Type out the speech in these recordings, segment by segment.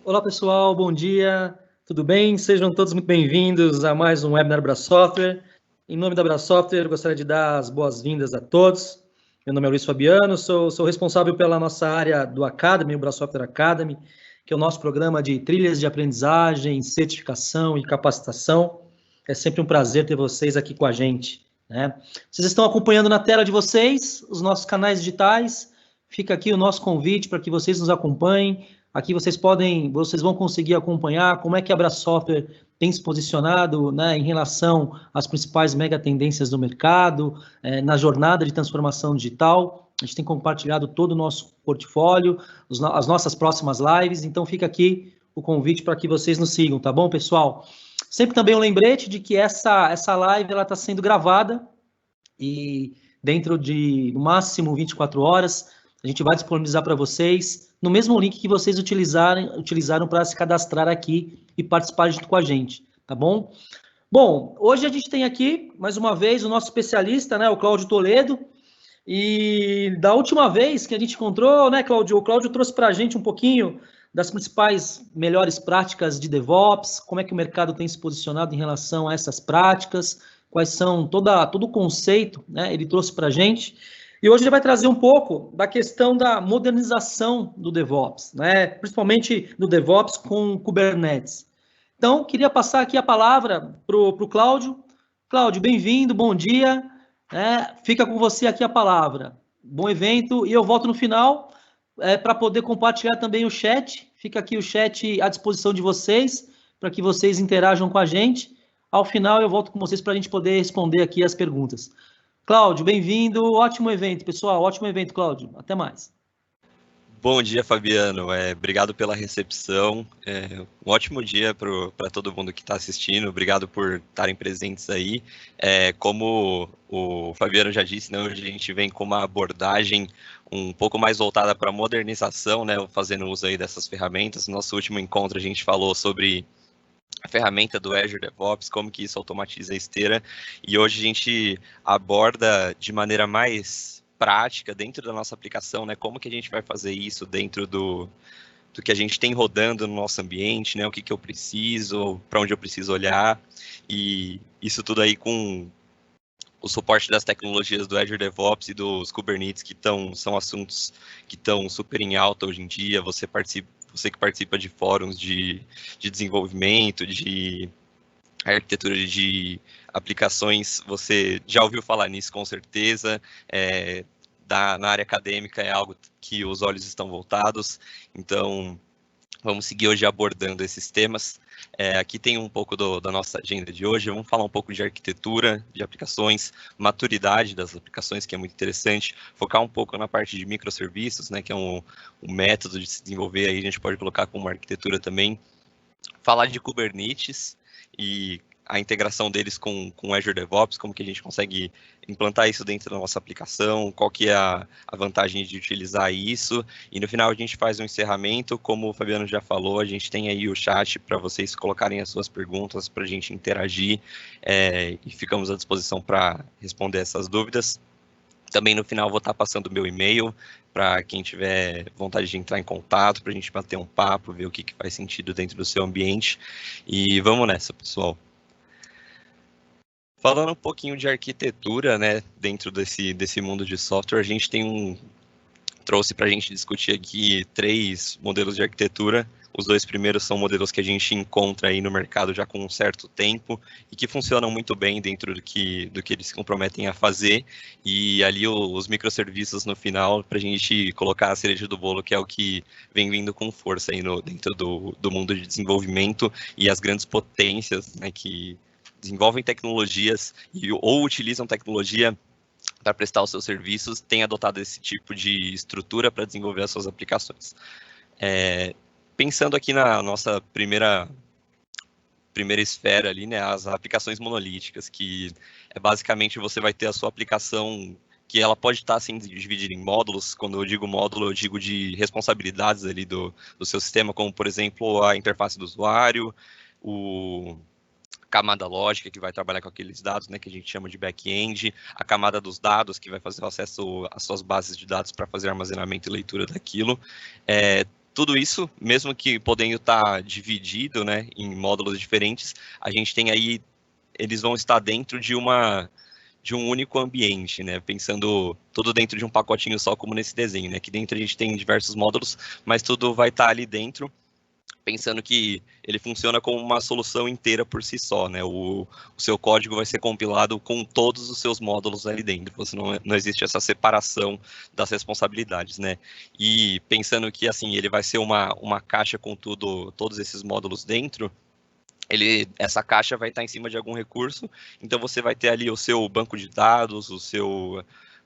Olá pessoal, bom dia, tudo bem? Sejam todos muito bem-vindos a mais um webinar Bra Software. Em nome da Bra Software, gostaria de dar as boas-vindas a todos. Meu nome é Luiz Fabiano, sou responsável pela nossa área do Academy, o Bra Software Academy, que é o nosso programa de trilhas de aprendizagem, certificação e capacitação. É sempre um prazer ter vocês aqui com a gente, né? Vocês estão acompanhando na tela de vocês os nossos canais digitais. Fica aqui o nosso convite para que vocês nos acompanhem. Aqui vocês vão conseguir acompanhar como é que a Bra Software tem se posicionado, né, em relação às principais mega tendências do mercado, na jornada de transformação digital. A gente tem compartilhado todo o nosso portfólio, as nossas próximas lives, então fica aqui o convite para que vocês nos sigam, tá bom, pessoal? Sempre também um lembrete de que essa live está sendo gravada e dentro de, no máximo, 24 horas, a gente vai disponibilizar para vocês no mesmo link que vocês utilizaram para se cadastrar aqui e participar junto com a gente, tá bom? Bom, hoje a gente tem aqui, mais uma vez, o nosso especialista, né, o Cláudio Toledo, e da última vez que a gente encontrou, né, Cláudio, o Cláudio trouxe para a gente um pouquinho das principais melhores práticas de DevOps, como é que o mercado tem se posicionado em relação a essas práticas, quais são todo o conceito, né, ele trouxe para a gente. E hoje ele vai trazer um pouco da questão da modernização do DevOps, né, principalmente do DevOps com Kubernetes. Então, queria passar aqui a palavra para o Cláudio. Cláudio, bem-vindo, bom dia. Fica com você aqui a palavra. Bom evento, e eu volto no final para poder compartilhar também o chat. Fica aqui o chat à disposição de vocês, para que vocês interajam com a gente. Ao final eu volto com vocês para a gente poder responder aqui as perguntas. Cláudio, bem-vindo, ótimo evento, pessoal, ótimo evento, Cláudio. Até mais. Bom dia, Fabiano. Obrigado pela recepção. Um ótimo dia para todo mundo que está assistindo. Obrigado por estarem presentes aí. Como o Fabiano já disse, né, hoje a gente vem com uma abordagem um pouco mais voltada para a modernização, né, fazendo uso aí dessas ferramentas. No nosso último encontro a gente falou sobre a ferramenta do Azure DevOps, como que isso automatiza a esteira. E hoje a gente aborda de maneira mais prática dentro da nossa aplicação, né? Como que a gente vai fazer isso dentro do que a gente tem rodando no nosso ambiente, né? O que eu preciso, para onde eu preciso olhar, e isso tudo aí com o suporte das tecnologias do Azure DevOps e dos Kubernetes, que são assuntos que estão super em alta hoje em dia. Você que participa de fóruns de desenvolvimento, de arquitetura de aplicações, você já ouviu falar nisso com certeza. Na área acadêmica é algo que os olhos estão voltados, então vamos seguir hoje abordando esses temas. Aqui tem um pouco da nossa agenda de hoje. Vamos falar um pouco de arquitetura, de aplicações, maturidade das aplicações, que é muito interessante. Focar um pouco na parte de microserviços, né, que é um método de se desenvolver, aí a gente pode colocar como arquitetura também. Falar de Kubernetes e a integração deles com o Azure DevOps, como que a gente consegue implantar isso dentro da nossa aplicação, qual que é a vantagem de utilizar isso, e no final a gente faz um encerramento. Como o Fabiano já falou, a gente tem aí o chat para vocês colocarem as suas perguntas, para a gente interagir, e ficamos à disposição para responder essas dúvidas. Também no final vou estar passando o meu e-mail para quem tiver vontade de entrar em contato, para a gente bater um papo, ver o que faz sentido dentro do seu ambiente, e vamos nessa, pessoal. Falando um pouquinho de arquitetura, né, dentro desse mundo de software, a gente trouxe para a gente discutir aqui 3 modelos de arquitetura. Os 2 primeiros são modelos que a gente encontra aí no mercado já com um certo tempo e que funcionam muito bem dentro do que eles se comprometem a fazer. E ali os microserviços no final, para a gente colocar a cereja do bolo, que é o que vem vindo com força aí dentro do mundo de desenvolvimento, e as grandes potências, né, que desenvolvem tecnologias ou utilizam tecnologia para prestar os seus serviços, têm adotado esse tipo de estrutura para desenvolver as suas aplicações. Pensando aqui na nossa primeira esfera ali, né, as aplicações monolíticas, que basicamente você vai ter a sua aplicação, que ela pode estar assim dividida em módulos. Quando eu digo módulo, eu digo de responsabilidades ali do seu sistema, como por exemplo a interface do usuário, camada lógica, que vai trabalhar com aqueles dados, né, que a gente chama de back-end, a camada dos dados, que vai fazer o acesso às suas bases de dados para fazer armazenamento e leitura daquilo. tudo isso, mesmo que podendo estar dividido, né, em módulos diferentes, a gente tem aí, eles vão estar dentro de um único ambiente, né? Pensando tudo dentro de um pacotinho só, como nesse desenho, né? Aqui dentro a gente tem diversos módulos, mas tudo vai estar ali dentro, pensando que ele funciona como uma solução inteira por si só, né? O seu código vai ser compilado com todos os seus módulos ali dentro. Você não existe essa separação das responsabilidades, né? E pensando que, assim, ele vai ser uma caixa com todos esses módulos dentro, essa caixa vai estar em cima de algum recurso, então você vai ter ali o seu banco de dados,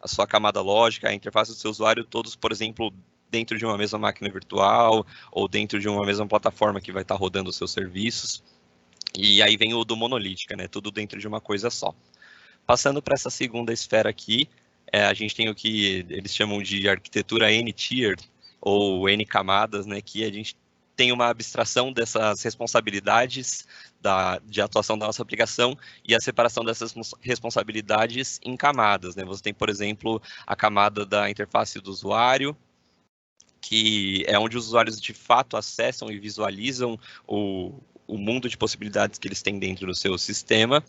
a sua camada lógica, a interface do seu usuário, todos, por exemplo, dentro de uma mesma máquina virtual ou dentro de uma mesma plataforma que vai estar rodando os seus serviços. E aí vem o do monolítica, né? Tudo dentro de uma coisa só. Passando para essa segunda esfera aqui, a gente tem o que eles chamam de arquitetura N-tier, ou N camadas, né? Que a gente tem uma abstração dessas responsabilidades de atuação da nossa aplicação e a separação dessas responsabilidades em camadas, né? Você tem, por exemplo, a camada da interface do usuário, que é onde os usuários de fato acessam e visualizam o mundo de possibilidades que eles têm dentro do seu sistema,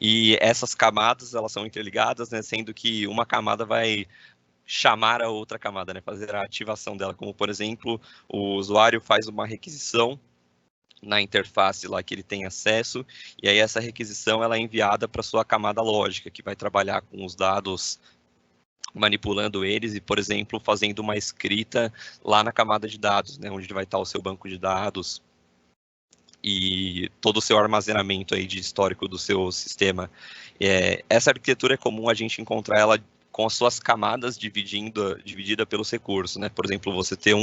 e essas camadas, elas são interligadas, né, sendo que uma camada vai chamar a outra camada, né, fazer a ativação dela, como, por exemplo, o usuário faz uma requisição na interface lá que ele tem acesso, e aí essa requisição ela é enviada para sua camada lógica, que vai trabalhar com os dados, manipulando eles e, por exemplo, fazendo uma escrita lá na camada de dados, né, onde vai estar o seu banco de dados e todo o seu armazenamento aí de histórico do seu sistema. Essa arquitetura é comum a gente encontrar ela com as suas camadas dividida pelos recursos, né? Por exemplo, você ter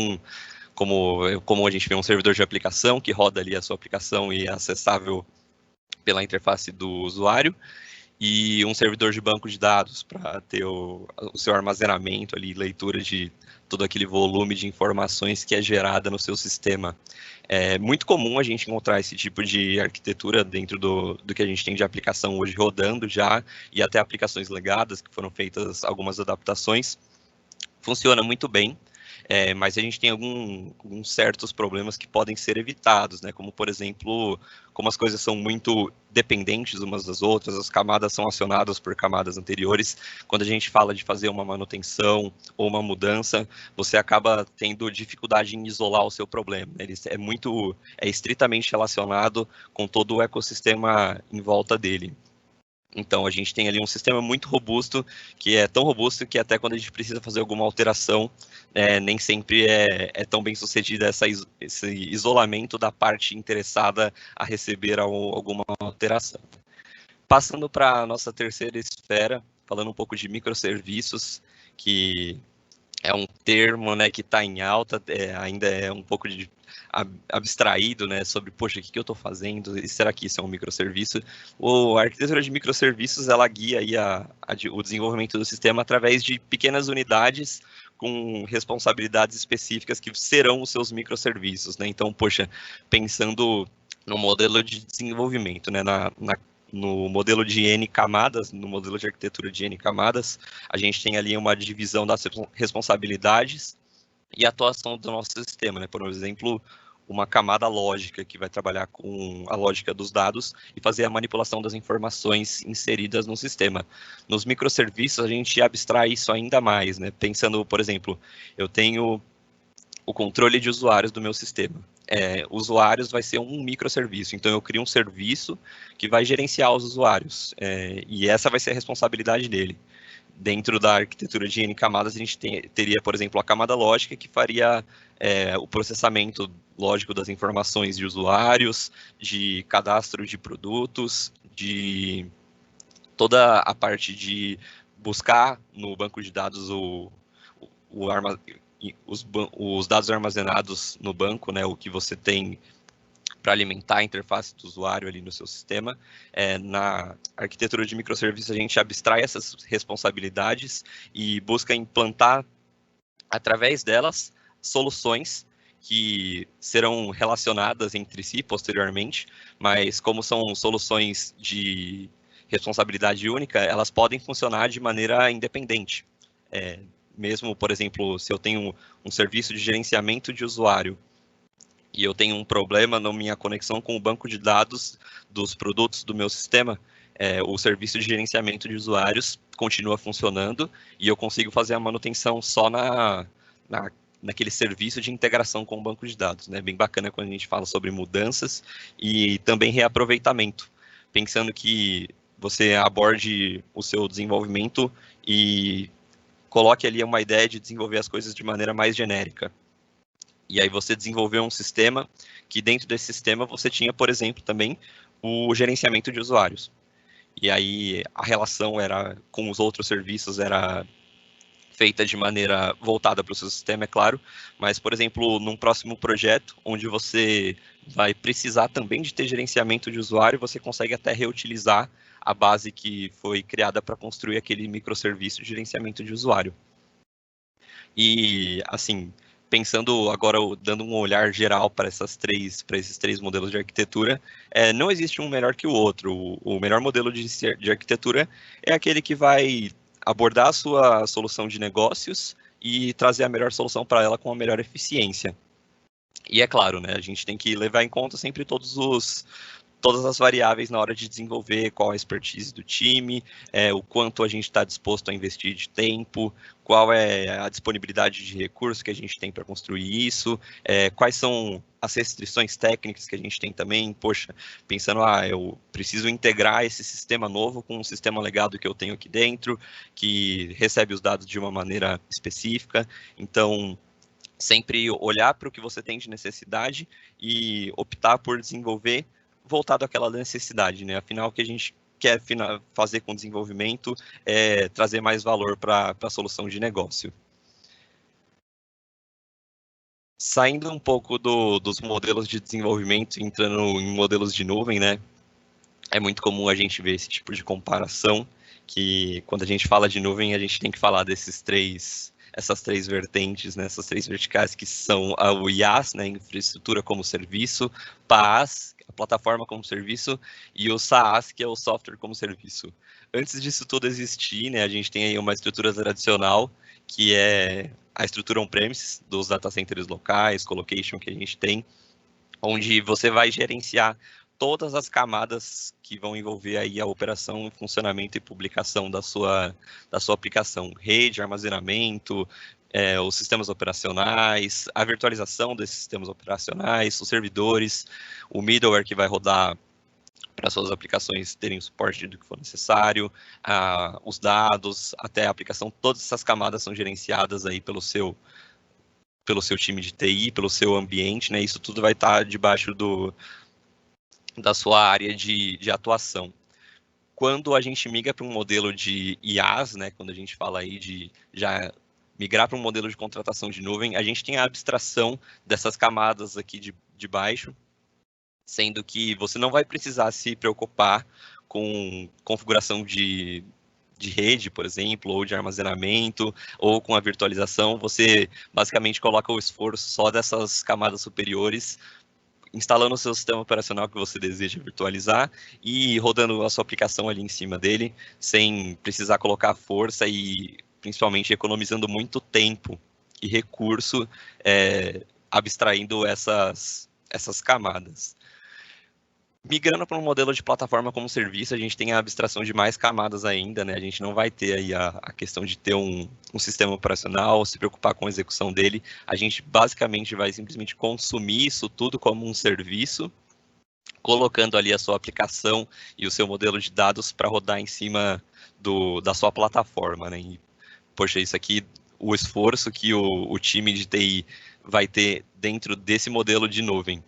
como a gente vê um servidor de aplicação que roda ali a sua aplicação e é acessável pela interface do usuário, e um servidor de banco de dados para ter o seu armazenamento ali, leitura de todo aquele volume de informações que é gerada no seu sistema. É muito comum a gente encontrar esse tipo de arquitetura dentro do que a gente tem de aplicação hoje rodando já, e até aplicações legadas, que foram feitas algumas adaptações. Funciona muito bem. Mas a gente tem alguns certos problemas que podem ser evitados, né? Como, por exemplo, como as coisas são muito dependentes umas das outras, as camadas são acionadas por camadas anteriores. Quando a gente fala de fazer uma manutenção ou uma mudança, você acaba tendo dificuldade em isolar o seu problema. Ele é estritamente relacionado com todo o ecossistema em volta dele. Então, a gente tem ali um sistema muito robusto, que é tão robusto que até quando a gente precisa fazer alguma alteração, nem sempre é tão bem sucedido esse isolamento da parte interessada a receber alguma alteração. Passando para a nossa terceira esfera, falando um pouco de microserviços, que é um termo, né, que está em alta, ainda é um pouco abstraído, né, sobre, poxa, o que eu estou fazendo, e será que isso é um microserviço? A arquitetura de microserviços, ela guia aí o desenvolvimento do sistema através de pequenas unidades com responsabilidades específicas que serão os seus microserviços, né? Então, poxa, pensando no modelo de desenvolvimento, né, no modelo de N camadas, no modelo de arquitetura de N camadas, a gente tem ali uma divisão das responsabilidades e atuação do nosso sistema, né? Por exemplo, uma camada lógica que vai trabalhar com a lógica dos dados e fazer a manipulação das informações inseridas no sistema. Nos microserviços, a gente abstrai isso ainda mais, né? Pensando, por exemplo, eu tenho o controle de usuários do meu sistema. Usuários vai ser um microserviço, então eu crio um serviço que vai gerenciar os usuários, e essa vai ser a responsabilidade dele. Dentro da arquitetura de N camadas, a gente teria, por exemplo, a camada lógica, que faria o processamento lógico das informações de usuários, de cadastro de produtos, de toda a parte de buscar no banco de dados os dados armazenados no banco, né, o que você tem para alimentar a interface do usuário ali no seu sistema. Na arquitetura de microserviços, a gente abstrai essas responsabilidades e busca implantar, através delas, soluções que serão relacionadas entre si posteriormente, mas como são soluções de responsabilidade única, elas podem funcionar de maneira independente. mesmo, por exemplo, se eu tenho um serviço de gerenciamento de usuário e eu tenho um problema na minha conexão com o banco de dados dos produtos do meu sistema, o serviço de gerenciamento de usuários continua funcionando e eu consigo fazer a manutenção só naquele serviço de integração com o banco de dados, né? Bem bacana quando a gente fala sobre mudanças e também reaproveitamento, pensando que você aborde o seu desenvolvimento e coloque ali uma ideia de desenvolver as coisas de maneira mais genérica. E aí você desenvolveu um sistema que dentro desse sistema você tinha, por exemplo, também o gerenciamento de usuários. E aí a relação era com os outros serviços era feita de maneira voltada para o seu sistema, é claro, mas, por exemplo, num próximo projeto, onde você vai precisar também de ter gerenciamento de usuário, você consegue até reutilizar a base que foi criada para construir aquele microserviço de gerenciamento de usuário. E, assim, pensando agora, dando um olhar geral para esses três modelos de arquitetura, não existe um melhor que o outro. O melhor modelo de arquitetura é aquele que vai abordar a sua solução de negócios e trazer a melhor solução para ela com a melhor eficiência. E é claro, né, a gente tem que levar em conta sempre todas as variáveis na hora de desenvolver, qual a expertise do time, o quanto a gente está disposto a investir de tempo, qual é a disponibilidade de recursos que a gente tem para construir isso, quais são as restrições técnicas que a gente tem também. Poxa, pensando, eu preciso integrar esse sistema novo com um sistema legado que eu tenho aqui dentro, que recebe os dados de uma maneira específica. Então, sempre olhar para o que você tem de necessidade e optar por desenvolver voltado àquela necessidade, né? Afinal, o que a gente quer fazer com o desenvolvimento é trazer mais valor para a solução de negócio. Saindo um pouco dos modelos de desenvolvimento e entrando em modelos de nuvem, né? É muito comum a gente ver esse tipo de comparação, que quando a gente fala de nuvem, a gente tem que falar essas três vertentes, né, essas três verticais que são o IaaS, né, infraestrutura como serviço, PaaS, a plataforma como serviço, e o SaaS, que é o software como serviço. Antes disso tudo existir, né, a gente tem aí uma estrutura tradicional, que é a estrutura on-premises dos data centers locais, colocation que a gente tem, onde você vai gerenciar todas as camadas que vão envolver aí a operação, funcionamento e publicação da sua aplicação. Rede, armazenamento, os sistemas operacionais, a virtualização desses sistemas operacionais, os servidores, o middleware que vai rodar para suas aplicações terem o suporte do que for necessário, os dados, até a aplicação, todas essas camadas são gerenciadas aí pelo seu time de TI, pelo seu ambiente, né? Isso tudo vai estar debaixo da sua área de atuação. Quando a gente migra para um modelo de IaaS, né, quando a gente fala aí de já migrar para um modelo de contratação de nuvem, a gente tem a abstração dessas camadas aqui de baixo, sendo que você não vai precisar se preocupar com configuração de rede, por exemplo, ou de armazenamento, ou com a virtualização. Você basicamente coloca o esforço só dessas camadas superiores, instalando o seu sistema operacional que você deseja virtualizar e rodando a sua aplicação ali em cima dele, sem precisar colocar força e principalmente economizando muito tempo e recurso, abstraindo essas camadas. Migrando para um modelo de plataforma como serviço, a gente tem a abstração de mais camadas ainda, né? A gente não vai ter aí a questão de ter um sistema operacional, se preocupar com a execução dele. A gente basicamente vai simplesmente consumir isso tudo como um serviço, colocando ali a sua aplicação e o seu modelo de dados para rodar em cima da sua plataforma, né? E, poxa, isso aqui, o esforço que o time de TI vai ter dentro desse modelo de nuvem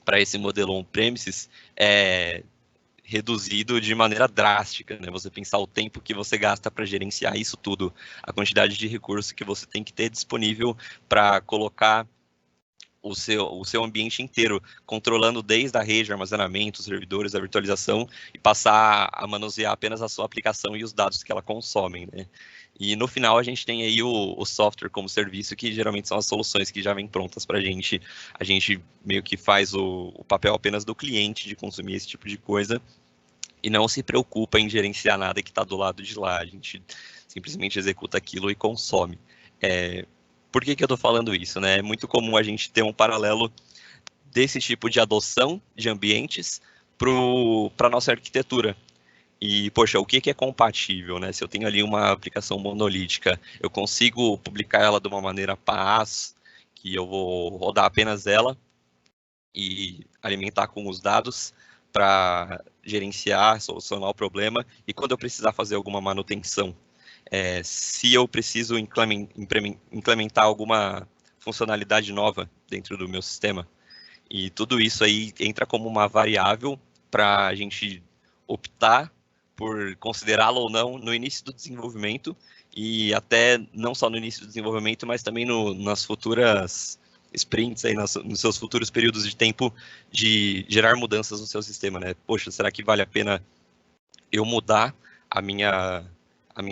para esse modelo on-premises é reduzido de maneira drástica, né? Você pensar o tempo que você gasta para gerenciar isso tudo, a quantidade de recursos que você tem que ter disponível para colocar o seu ambiente inteiro, controlando desde a rede, armazenamento, os servidores, a virtualização, e passar a manusear apenas a sua aplicação e os dados que ela consome, né? E no final a gente tem aí o software como serviço, que geralmente são as soluções que já vêm prontas para a gente meio que faz o papel apenas do cliente de consumir esse tipo de coisa e não se preocupa em gerenciar nada que está do lado de lá, a gente simplesmente executa aquilo e consome. Por que eu estou falando isso, né? É muito comum a gente ter um paralelo desse tipo de adoção de ambientes para a nossa arquitetura. E, poxa, o que é compatível, né? Se eu tenho ali uma aplicação monolítica, eu consigo publicar ela de uma maneira PaaS, que eu vou rodar apenas ela e alimentar com os dados para gerenciar, solucionar o problema, e quando eu precisar fazer alguma manutenção, se eu preciso implementar alguma funcionalidade nova dentro do meu sistema, e tudo isso aí entra como uma variável para a gente optar por considerá-lo ou não no início do desenvolvimento, e até não só no início do desenvolvimento, mas também nas futuras sprints, aí, nos seus futuros períodos de tempo de gerar mudanças no seu sistema, né? Poxa, será que vale a pena eu mudar a minha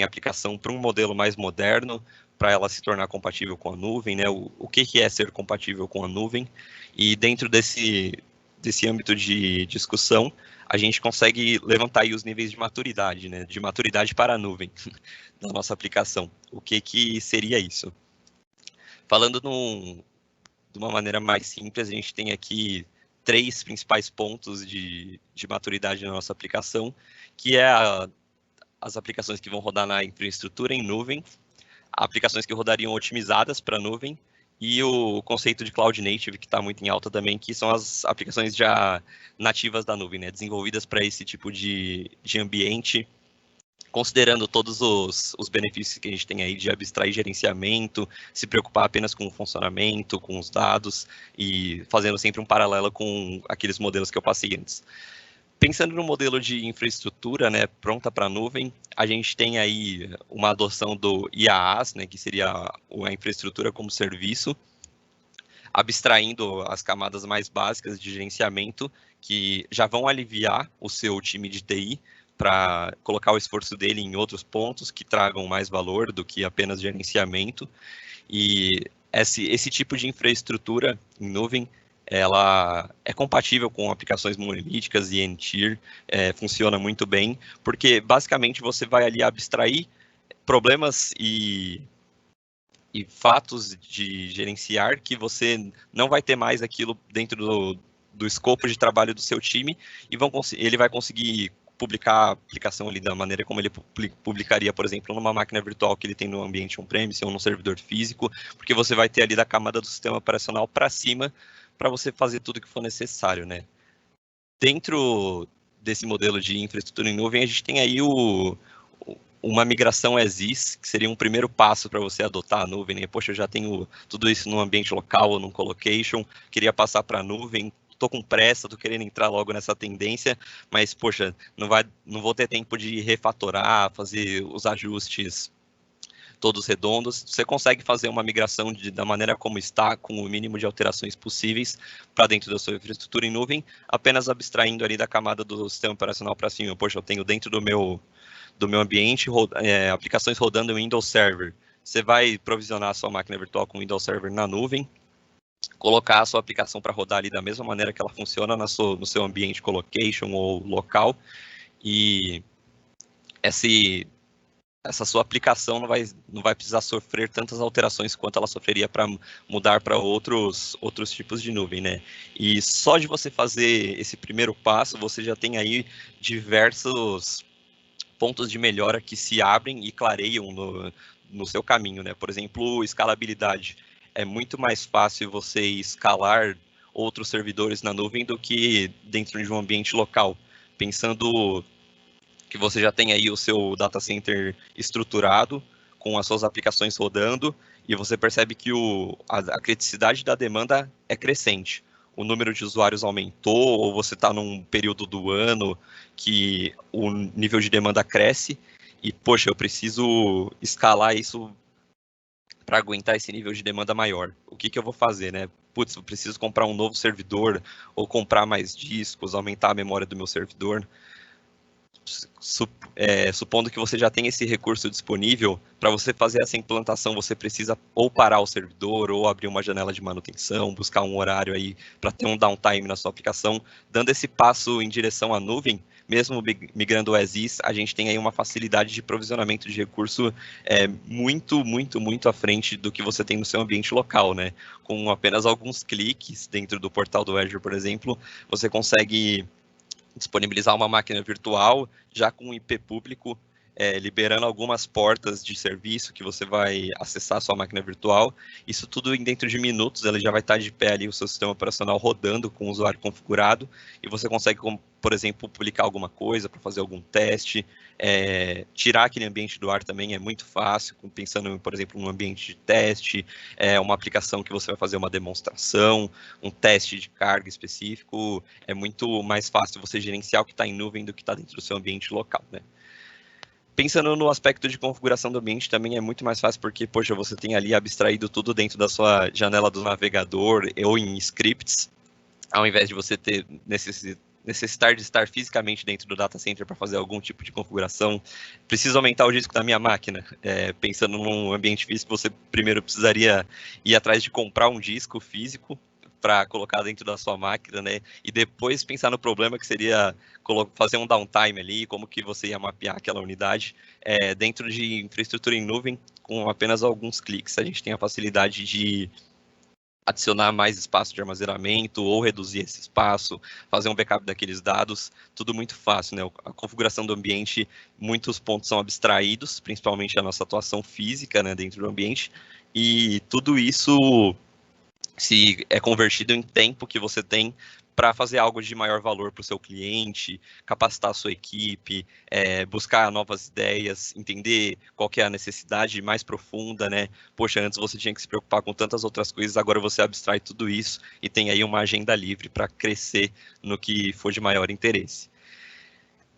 aplicação para um modelo mais moderno, para ela se tornar compatível com a nuvem, né? O que é ser compatível com a nuvem? E dentro desse âmbito de discussão, a gente consegue levantar aí os níveis de maturidade, né? De maturidade para a nuvem da nossa aplicação. O que seria isso? Falando de uma maneira mais simples, a gente tem aqui 3 principais pontos de maturidade na nossa aplicação, que é as aplicações que vão rodar na infraestrutura em nuvem, aplicações que rodariam otimizadas para nuvem, e o conceito de Cloud Native, que está muito em alta também, que são as aplicações já nativas da nuvem, né, desenvolvidas para esse tipo de ambiente, considerando todos os benefícios que a gente tem aí de abstrair gerenciamento, se preocupar apenas com o funcionamento, com os dados, e fazendo sempre um paralelo com aqueles modelos que eu passei antes. Pensando no modelo de infraestrutura, né, pronta para a nuvem, a gente tem aí uma adoção do IaaS, né, que seria a infraestrutura como serviço, abstraindo as camadas mais básicas de gerenciamento, que já vão aliviar o seu time de TI para colocar o esforço dele em outros pontos que tragam mais valor do que apenas gerenciamento. E esse tipo de infraestrutura em nuvem, ela é compatível com aplicações monolíticas e N-Tier, funciona muito bem, porque basicamente você vai ali abstrair problemas e fatos de gerenciar que você não vai ter mais aquilo dentro do escopo de trabalho do seu time, e ele vai conseguir publicar a aplicação ali da maneira como ele publicaria, por exemplo, numa máquina virtual que ele tem no ambiente on-premise ou no servidor físico, porque você vai ter ali da camada do sistema operacional para cima para você fazer tudo que for necessário, né? Dentro desse modelo de infraestrutura em nuvem, a gente tem aí uma migração as is, que seria um primeiro passo para você adotar a nuvem, né? Poxa, eu já tenho tudo isso no ambiente local ou num colocation, queria passar para a nuvem, estou com pressa, estou querendo entrar logo nessa tendência, mas, poxa, não vou ter tempo de refatorar, fazer os ajustes todos redondos. Você consegue fazer uma migração da maneira como está, com o mínimo de alterações possíveis para dentro da sua infraestrutura em nuvem, apenas abstraindo ali da camada do sistema operacional para cima. Poxa, eu tenho dentro do meu ambiente aplicações rodando em Windows Server. Você vai provisionar a sua máquina virtual com Windows Server na nuvem, colocar a sua aplicação para rodar ali da mesma maneira que ela funciona no seu ambiente colocation ou local, e essa sua aplicação não vai precisar sofrer tantas alterações quanto ela sofreria para mudar para outros tipos de nuvem, né? E só de você fazer esse primeiro passo, você já tem aí diversos pontos de melhora que se abrem e clareiam no seu caminho, né? Por exemplo, escalabilidade. É muito mais fácil você escalar outros servidores na nuvem do que dentro de um ambiente local. Pensando que você já tem aí o seu data center estruturado, com as suas aplicações rodando, e você percebe que a criticidade da demanda é crescente. O número de usuários aumentou, ou você está num período do ano que o nível de demanda cresce, e, poxa, eu preciso escalar isso para aguentar esse nível de demanda maior. O que eu vou fazer, né? Putz, eu preciso comprar um novo servidor, ou comprar mais discos, aumentar a memória do meu servidor. supondo que você já tem esse recurso disponível, para você fazer essa implantação, você precisa ou parar o servidor, ou abrir uma janela de manutenção, buscar um horário aí para ter um downtime na sua aplicação. Dando esse passo em direção à nuvem, mesmo migrando o as-is, a gente tem aí uma facilidade de provisionamento de recurso muito, muito, muito à frente do que você tem no seu ambiente local, né? Com apenas alguns cliques dentro do portal do Azure, por exemplo, você consegue disponibilizar uma máquina virtual já com um IP público, liberando algumas portas de serviço que você vai acessar a sua máquina virtual. Isso tudo dentro de minutos, ele já vai estar de pé ali, o seu sistema operacional rodando com o usuário configurado, e você consegue, por exemplo, publicar alguma coisa para fazer algum teste, tirar aquele ambiente do ar também é muito fácil, pensando, por exemplo, num ambiente de teste, uma aplicação que você vai fazer uma demonstração, um teste de carga específico, é muito mais fácil você gerenciar o que está em nuvem do que está dentro do seu ambiente local, né? Pensando no aspecto de configuração do ambiente, também é muito mais fácil porque, poxa, você tem ali abstraído tudo dentro da sua janela do navegador ou em scripts, ao invés de você ter necessitar de estar fisicamente dentro do data center para fazer algum tipo de configuração. Preciso aumentar o disco da minha máquina. Pensando num ambiente físico, você primeiro precisaria ir atrás de comprar um disco físico para colocar dentro da sua máquina, né? E depois pensar no problema que seria fazer um downtime ali, como que você ia mapear aquela unidade. Dentro de infraestrutura em nuvem, com apenas alguns cliques, a gente tem a facilidade de adicionar mais espaço de armazenamento ou reduzir esse espaço, fazer um backup daqueles dados, tudo muito fácil, né? A configuração do ambiente, muitos pontos são abstraídos, principalmente a nossa atuação física, né, dentro do ambiente, e tudo isso se é convertido em tempo que você tem para fazer algo de maior valor para o seu cliente, capacitar a sua equipe, buscar novas ideias, entender qual que é a necessidade mais profunda, né? Poxa, antes você tinha que se preocupar com tantas outras coisas, agora você abstrai tudo isso e tem aí uma agenda livre para crescer no que for de maior interesse.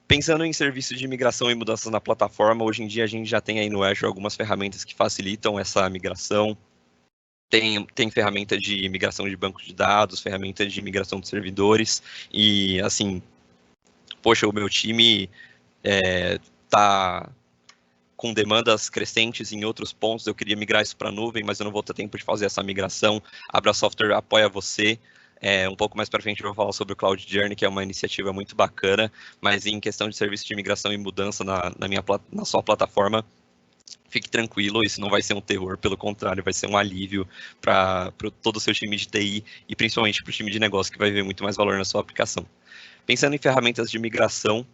Pensando em serviços de migração e mudanças na plataforma, hoje em dia a gente já tem aí no Azure algumas ferramentas que facilitam essa migração. Tem ferramenta de migração de banco de dados, ferramenta de migração de servidores, e assim, poxa, o meu time está com demandas crescentes em outros pontos, eu queria migrar isso para a nuvem, mas eu não vou ter tempo de fazer essa migração. A Abra Software apoia você. Um pouco mais para frente eu vou falar sobre o Cloud Journey, que é uma iniciativa muito bacana, mas em questão de serviço de migração e mudança na sua plataforma, fique tranquilo, isso não vai ser um terror, pelo contrário, vai ser um alívio para todo o seu time de TI e principalmente para o time de negócio, que vai ver muito mais valor na sua aplicação. Pensando em ferramentas de migração,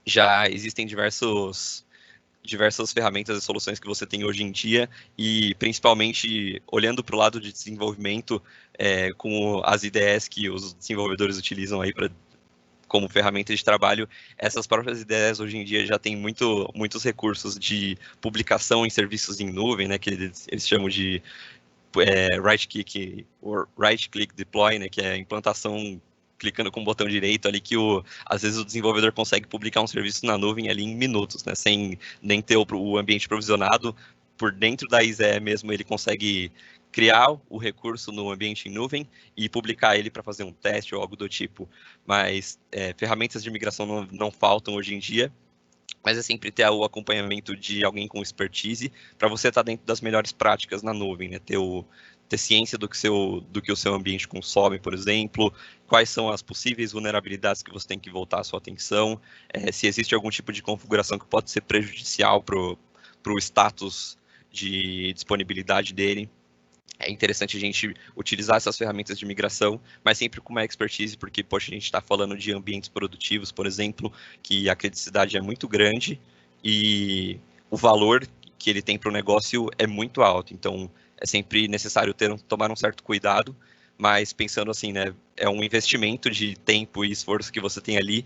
já existem diversas ferramentas e soluções que você tem hoje em dia, e principalmente olhando para o lado de desenvolvimento, com as ideias que os desenvolvedores utilizam aí como ferramenta de trabalho, essas próprias ideias hoje em dia já têm muitos recursos de publicação em serviços em nuvem, né, que eles chamam de right-click deploy, né, que é a implantação clicando com o botão direito ali, que às vezes o desenvolvedor consegue publicar um serviço na nuvem ali em minutos, né, sem nem ter o ambiente provisionado. Por dentro da ISE mesmo, ele consegue criar o recurso no ambiente em nuvem e publicar ele para fazer um teste ou algo do tipo. Mas ferramentas de migração não faltam hoje em dia, mas é sempre ter o acompanhamento de alguém com expertise para você estar dentro das melhores práticas na nuvem, né? Ter ciência do que o seu ambiente consome, por exemplo, quais são as possíveis vulnerabilidades que você tem que voltar a sua atenção, se existe algum tipo de configuração que pode ser prejudicial para o status de disponibilidade dele. É interessante a gente utilizar essas ferramentas de migração, mas sempre com uma expertise, porque, poxa, a gente está falando de ambientes produtivos, por exemplo, que a criticidade é muito grande e o valor que ele tem para o negócio é muito alto. Então, é sempre necessário tomar um certo cuidado, mas pensando assim, né, é um investimento de tempo e esforço que você tem ali,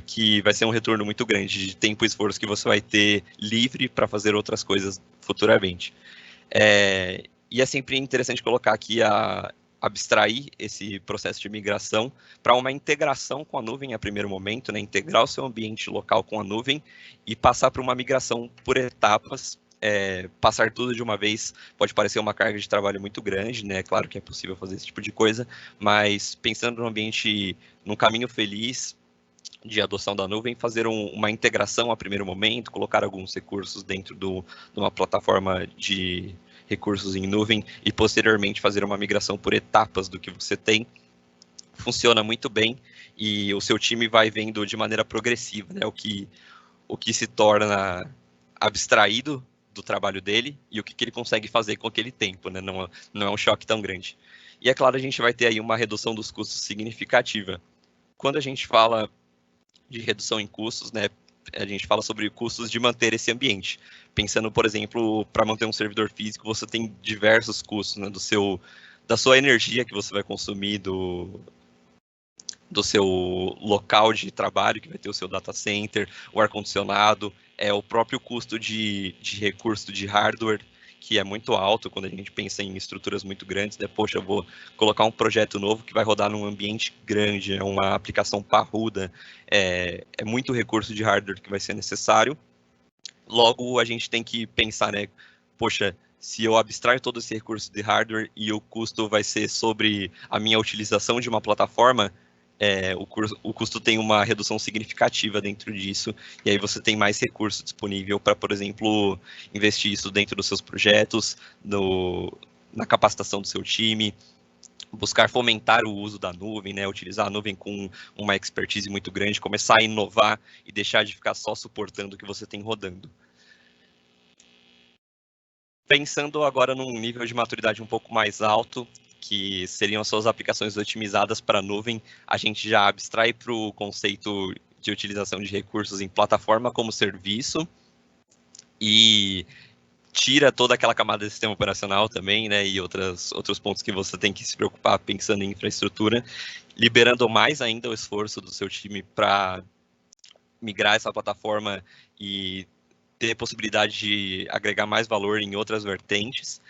que vai ser um retorno muito grande de tempo e esforço que você vai ter livre para fazer outras coisas futuramente. E é sempre interessante colocar aqui abstrair esse processo de migração para uma integração com a nuvem a primeiro momento, né? Integrar o seu ambiente local com a nuvem e passar para uma migração por etapas. Passar tudo de uma vez pode parecer uma carga de trabalho muito grande, né? Claro que é possível fazer esse tipo de coisa, mas pensando no ambiente, num caminho feliz, de adoção da nuvem, fazer uma integração a primeiro momento, colocar alguns recursos dentro de uma plataforma de recursos em nuvem e posteriormente fazer uma migração por etapas do que você tem. Funciona muito bem e o seu time vai vendo de maneira progressiva, né, o que se torna abstraído do trabalho dele e o que ele consegue fazer com aquele tempo, né? Não é um choque tão grande. E é claro, a gente vai ter aí uma redução dos custos significativa. Quando a gente fala de redução em custos, né, a gente fala sobre custos de manter esse ambiente. Pensando, por exemplo, para manter um servidor físico, você tem diversos custos, né, da sua energia que você vai consumir, do seu local de trabalho, que vai ter o seu data center, o ar-condicionado, o próprio custo de recurso de hardware, que é muito alto quando a gente pensa em estruturas muito grandes, né? Poxa, eu vou colocar um projeto novo que vai rodar num ambiente grande, é uma aplicação parruda, é muito recurso de hardware que vai ser necessário. Logo, a gente tem que pensar, né? Poxa, se eu abstrair todo esse recurso de hardware e o custo vai ser sobre a minha utilização de uma plataforma, o custo tem uma redução significativa dentro disso, e aí você tem mais recurso disponível para, por exemplo, investir isso dentro dos seus projetos, na capacitação do seu time, buscar fomentar o uso da nuvem, né, utilizar a nuvem com uma expertise muito grande, começar a inovar e deixar de ficar só suportando o que você tem rodando. Pensando agora num nível de maturidade um pouco mais alto, que seriam as suas aplicações otimizadas para a nuvem, a gente já abstrai para o conceito de utilização de recursos em plataforma como serviço e tira toda aquela camada de sistema operacional também, né, e outros pontos que você tem que se preocupar pensando em infraestrutura, liberando mais ainda o esforço do seu time para migrar essa plataforma e ter possibilidade de agregar mais valor em outras vertentes.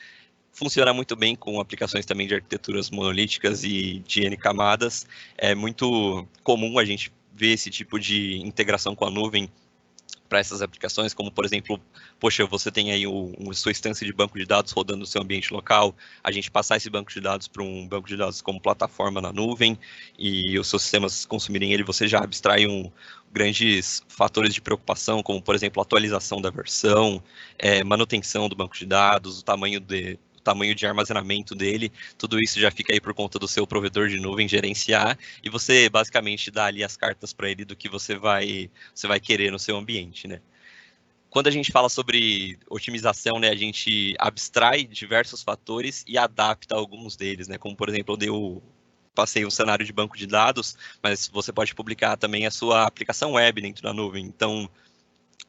Funciona muito bem com aplicações também de arquiteturas monolíticas e de N camadas. É muito comum a gente ver esse tipo de integração com a nuvem para essas aplicações, como, por exemplo, poxa, você tem aí sua instância de banco de dados rodando no seu ambiente local, a gente passar esse banco de dados para um banco de dados como plataforma na nuvem e os seus sistemas consumirem ele, você já abstrai grandes fatores de preocupação, como, por exemplo, a atualização da versão, manutenção do banco de dados, o tamanho de armazenamento dele, tudo isso já fica aí por conta do seu provedor de nuvem gerenciar, e você basicamente dá ali as cartas para ele do que você vai querer no seu ambiente, né? Quando a gente fala sobre otimização, né, a gente abstrai diversos fatores e adapta alguns deles, né? Como, por exemplo, eu passei um cenário de banco de dados, mas você pode publicar também a sua aplicação web dentro da nuvem. Então,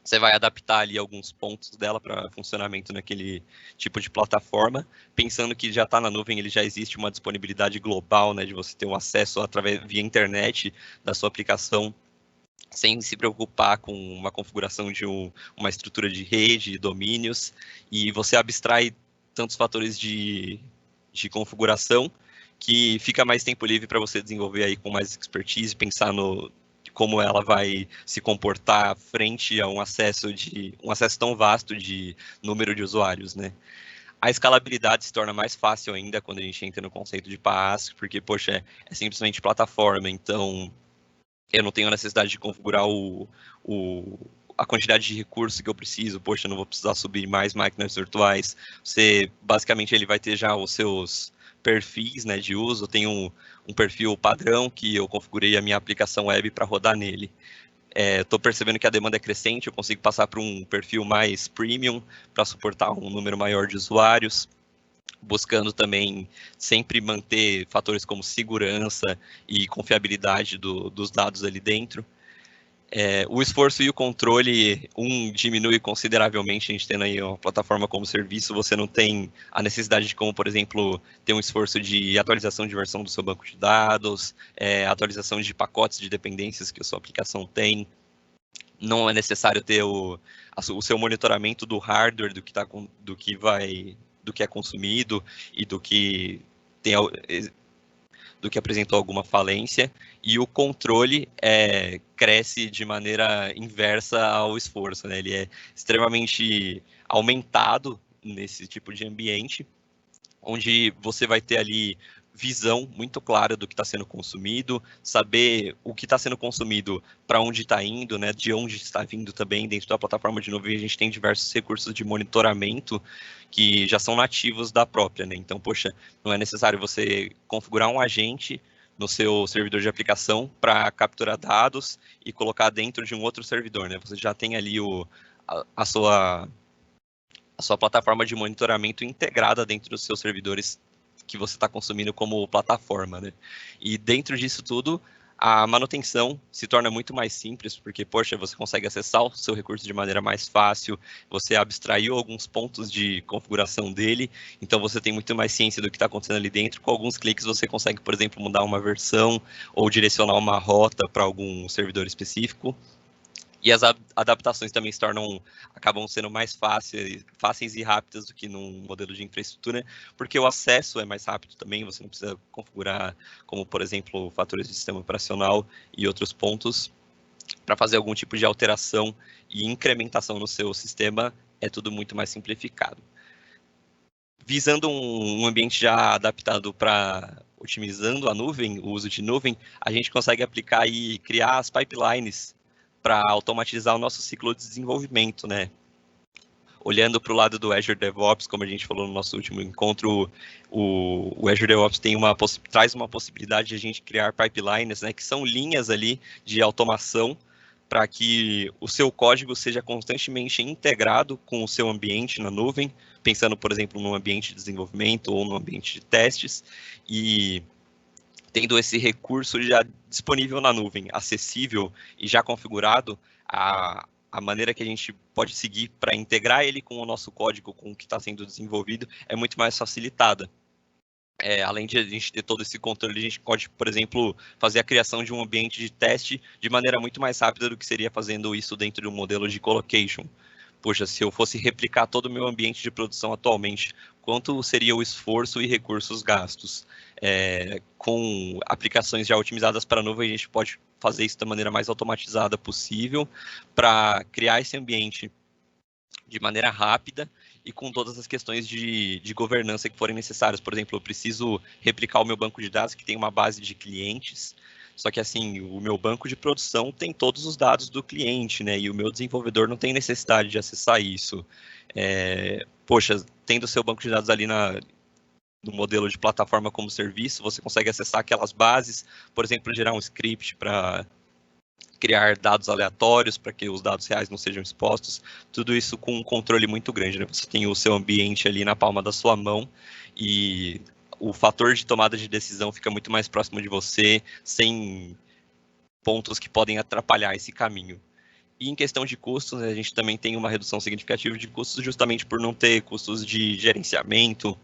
você vai adaptar ali alguns pontos dela para funcionamento naquele tipo de plataforma, pensando que já está na nuvem, ele já existe uma disponibilidade global, né, de você ter um acesso via internet da sua aplicação, sem se preocupar com uma configuração de uma estrutura de rede, domínios, e você abstrai tantos fatores de configuração que fica mais tempo livre para você desenvolver aí com mais expertise, pensar como ela vai se comportar frente a um acesso tão vasto de número de usuários, né? A escalabilidade se torna mais fácil ainda quando a gente entra no conceito de PaaS, porque, poxa, é simplesmente plataforma, então eu não tenho a necessidade de configurar a quantidade de recursos que eu preciso, poxa, eu não vou precisar subir mais máquinas virtuais. Basicamente, ele vai ter já os seus perfis, né, de uso. Eu tenho um perfil padrão que eu configurei a minha aplicação web para rodar nele. Estou percebendo que a demanda é crescente, eu consigo passar para um perfil mais premium para suportar um número maior de usuários, buscando também sempre manter fatores como segurança e confiabilidade dos dados ali dentro. O esforço e o controle, diminui consideravelmente, a gente tendo aí uma plataforma como serviço, você não tem a necessidade de, como, por exemplo, ter um esforço de atualização de versão do seu banco de dados, atualização de pacotes de dependências que a sua aplicação tem. Não é necessário ter o seu monitoramento do hardware, do que é consumido e do que apresentou alguma falência, e o controle cresce de maneira inversa ao esforço, né? Ele é extremamente aumentado nesse tipo de ambiente, onde você vai ter ali visão muito clara do que está sendo consumido, saber o que está sendo consumido, para onde está indo, né, de onde está vindo também. Dentro da plataforma de nuvem a gente tem diversos recursos de monitoramento que já são nativos da própria, né? Então, poxa, não é necessário você configurar um agente no seu servidor de aplicação para capturar dados e colocar dentro de um outro servidor, né? Você já tem ali a sua plataforma de monitoramento integrada dentro dos seus servidores que você está consumindo como plataforma, né? E dentro disso tudo, a manutenção se torna muito mais simples, porque, poxa, você consegue acessar o seu recurso de maneira mais fácil, você abstraiu alguns pontos de configuração dele, então você tem muito mais ciência do que está acontecendo ali dentro. Com alguns cliques você consegue, por exemplo, mudar uma versão ou direcionar uma rota para algum servidor específico. E as adaptações também acabam sendo mais fáceis e rápidas do que num modelo de infraestrutura, porque o acesso é mais rápido também, você não precisa configurar, como, por exemplo, fatores de sistema operacional e outros pontos, para fazer algum tipo de alteração e incrementação no seu sistema, é tudo muito mais simplificado. Visando um ambiente já adaptado para otimizando a nuvem, o uso de nuvem, a gente consegue aplicar e criar as pipelines para automatizar o nosso ciclo de desenvolvimento, né? Olhando para o lado do Azure DevOps, como a gente falou no nosso último encontro, o Azure DevOps traz uma possibilidade de a gente criar pipelines, né, que são linhas ali de automação para que o seu código seja constantemente integrado com o seu ambiente na nuvem, pensando, por exemplo, num ambiente de desenvolvimento ou num ambiente de testes, e tendo esse recurso já disponível na nuvem, acessível e já configurado, a maneira que a gente pode seguir para integrar ele com o nosso código, com o que está sendo desenvolvido, é muito mais facilitada. Além de a gente ter todo esse controle, a gente pode, por exemplo, fazer a criação de um ambiente de teste de maneira muito mais rápida do que seria fazendo isso dentro de um modelo de colocation. Poxa, se eu fosse replicar todo o meu ambiente de produção atualmente, quanto seria o esforço e recursos gastos? Com aplicações já otimizadas para a nuvem, a gente pode fazer isso da maneira mais automatizada possível para criar esse ambiente de maneira rápida e com todas as questões de governança que forem necessárias. Por exemplo, eu preciso replicar o meu banco de dados que tem uma base de clientes, só que assim, o meu banco de produção tem todos os dados do cliente, né? E o meu desenvolvedor não tem necessidade de acessar isso. Poxa, tendo o seu banco de dados ali no modelo de plataforma como serviço, você consegue acessar aquelas bases, por exemplo, gerar um script para criar dados aleatórios para que os dados reais não sejam expostos, tudo isso com um controle muito grande, né? Você tem o seu ambiente ali na palma da sua mão e o fator de tomada de decisão fica muito mais próximo de você, sem pontos que podem atrapalhar esse caminho. E em questão de custos, né, a gente também tem uma redução significativa de custos justamente por não ter custos de gerenciamento,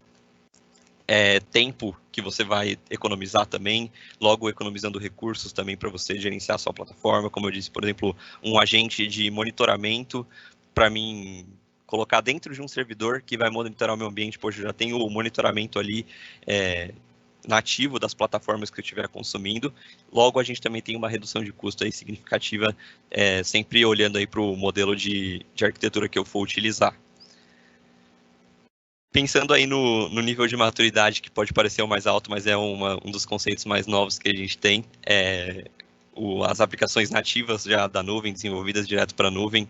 tempo que você vai economizar também, logo economizando recursos também para você gerenciar a sua plataforma, como eu disse, por exemplo, um agente de monitoramento, para mim colocar dentro de um servidor que vai monitorar o meu ambiente, pois eu já tenho o monitoramento ali nativo das plataformas que eu estiver consumindo, logo a gente também tem uma redução de custo aí significativa, sempre olhando aí para o modelo de arquitetura que eu for utilizar. Pensando aí no nível de maturidade, que pode parecer o mais alto, mas é um dos conceitos mais novos que a gente tem, as aplicações nativas já da nuvem, desenvolvidas direto para a nuvem,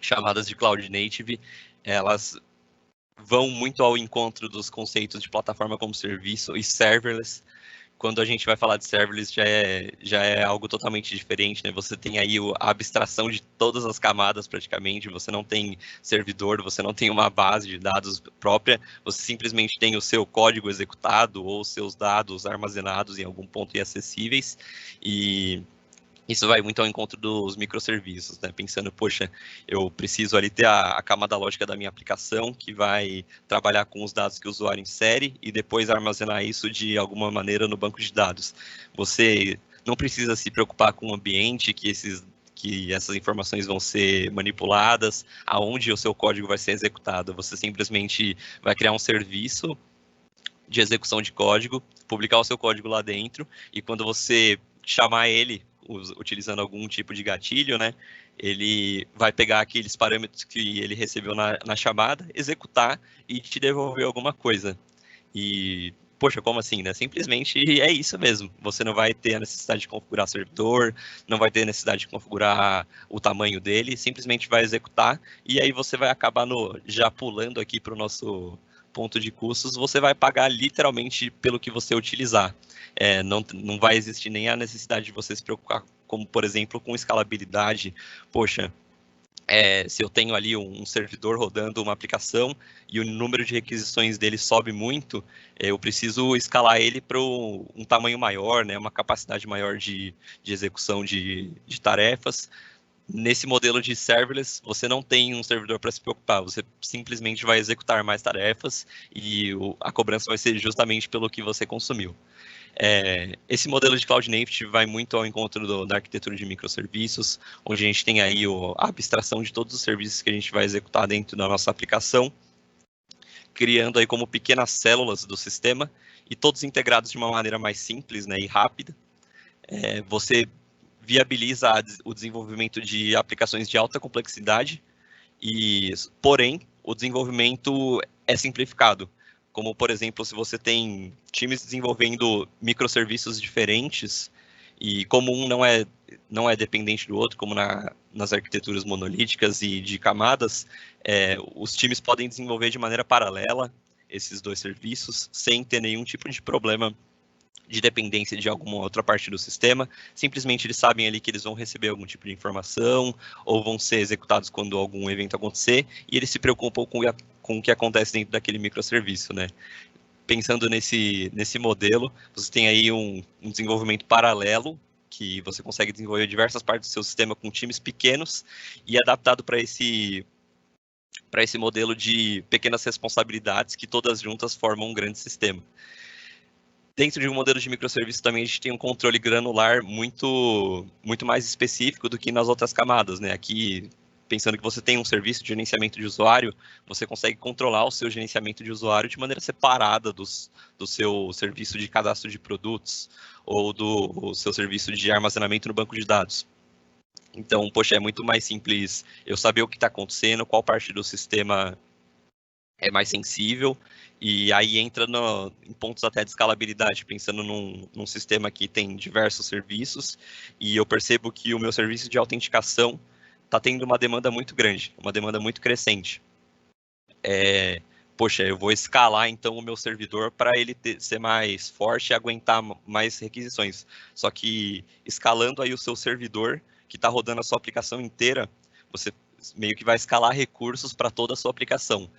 chamadas de Cloud Native, elas vão muito ao encontro dos conceitos de plataforma como serviço e serverless. Quando a gente vai falar de serverless, já é algo totalmente diferente, né? Você tem aí a abstração de todas as camadas, praticamente. Você não tem servidor, você não tem uma base de dados própria, você simplesmente tem o seu código executado ou seus dados armazenados em algum ponto e acessíveis. E isso vai muito ao encontro dos microserviços, né? Pensando, poxa, eu preciso ali ter a camada lógica da minha aplicação, que vai trabalhar com os dados que o usuário insere e depois armazenar isso de alguma maneira no banco de dados. Você não precisa se preocupar com o ambiente que essas informações vão ser manipuladas, aonde o seu código vai ser executado. Você simplesmente vai criar um serviço de execução de código, publicar o seu código lá dentro, e quando você chamar ele utilizando algum tipo de gatilho, né, ele vai pegar aqueles parâmetros que ele recebeu na chamada, executar e te devolver alguma coisa. E poxa, como assim, né? Simplesmente é isso mesmo. Você não vai ter a necessidade de configurar servidor, não vai ter necessidade de configurar o tamanho dele, simplesmente vai executar, e aí você vai acabar já pulando aqui para o nosso ponto de custos, você vai pagar literalmente pelo que você utilizar. Não vai existir nem a necessidade de você se preocupar, como por exemplo, com escalabilidade. Poxa, se eu tenho ali um servidor rodando uma aplicação e o número de requisições dele sobe muito, eu preciso escalar ele para um tamanho maior, né, uma capacidade maior de execução de tarefas. Nesse modelo de serverless, você não tem um servidor para se preocupar, você simplesmente vai executar mais tarefas e a cobrança vai ser justamente pelo que você consumiu. Esse modelo de Cloud Native vai muito ao encontro da arquitetura de microserviços, onde a gente tem aí a abstração de todos os serviços que a gente vai executar dentro da nossa aplicação, criando aí como pequenas células do sistema e todos integrados de uma maneira mais simples, né, e rápida. Você viabiliza o desenvolvimento de aplicações de alta complexidade, porém, o desenvolvimento é simplificado. Como, por exemplo, se você tem times desenvolvendo microserviços diferentes, e como um não é dependente do outro, como nas arquiteturas monolíticas e de camadas, os times podem desenvolver de maneira paralela esses dois serviços, sem ter nenhum tipo de problema de dependência de alguma outra parte do sistema. Simplesmente eles sabem ali que eles vão receber algum tipo de informação, ou vão ser executados quando algum evento acontecer, e eles se preocupam com o que acontece dentro daquele microserviço, né? Pensando nesse modelo, você tem aí um desenvolvimento paralelo, que você consegue desenvolver diversas partes do seu sistema com times pequenos, e adaptado para esse modelo de pequenas responsabilidades que todas juntas formam um grande sistema. Dentro de um modelo de microserviço também a gente tem um controle granular muito mais específico do que nas outras camadas, né? Aqui, pensando que você tem um serviço de gerenciamento de usuário, você consegue controlar o seu gerenciamento de usuário de maneira separada do seu serviço de cadastro de produtos ou do seu serviço de armazenamento no banco de dados. Então, poxa, é muito mais simples eu saber o que está acontecendo, qual parte do sistema é mais sensível, e aí entra em pontos até de escalabilidade, pensando num sistema que tem diversos serviços, e eu percebo que o meu serviço de autenticação está tendo uma demanda muito grande, uma demanda muito crescente. Poxa, eu vou escalar então o meu servidor para ele ser mais forte e aguentar mais requisições. Só que escalando aí o seu servidor, que está rodando a sua aplicação inteira, você meio que vai escalar recursos para toda a sua aplicação.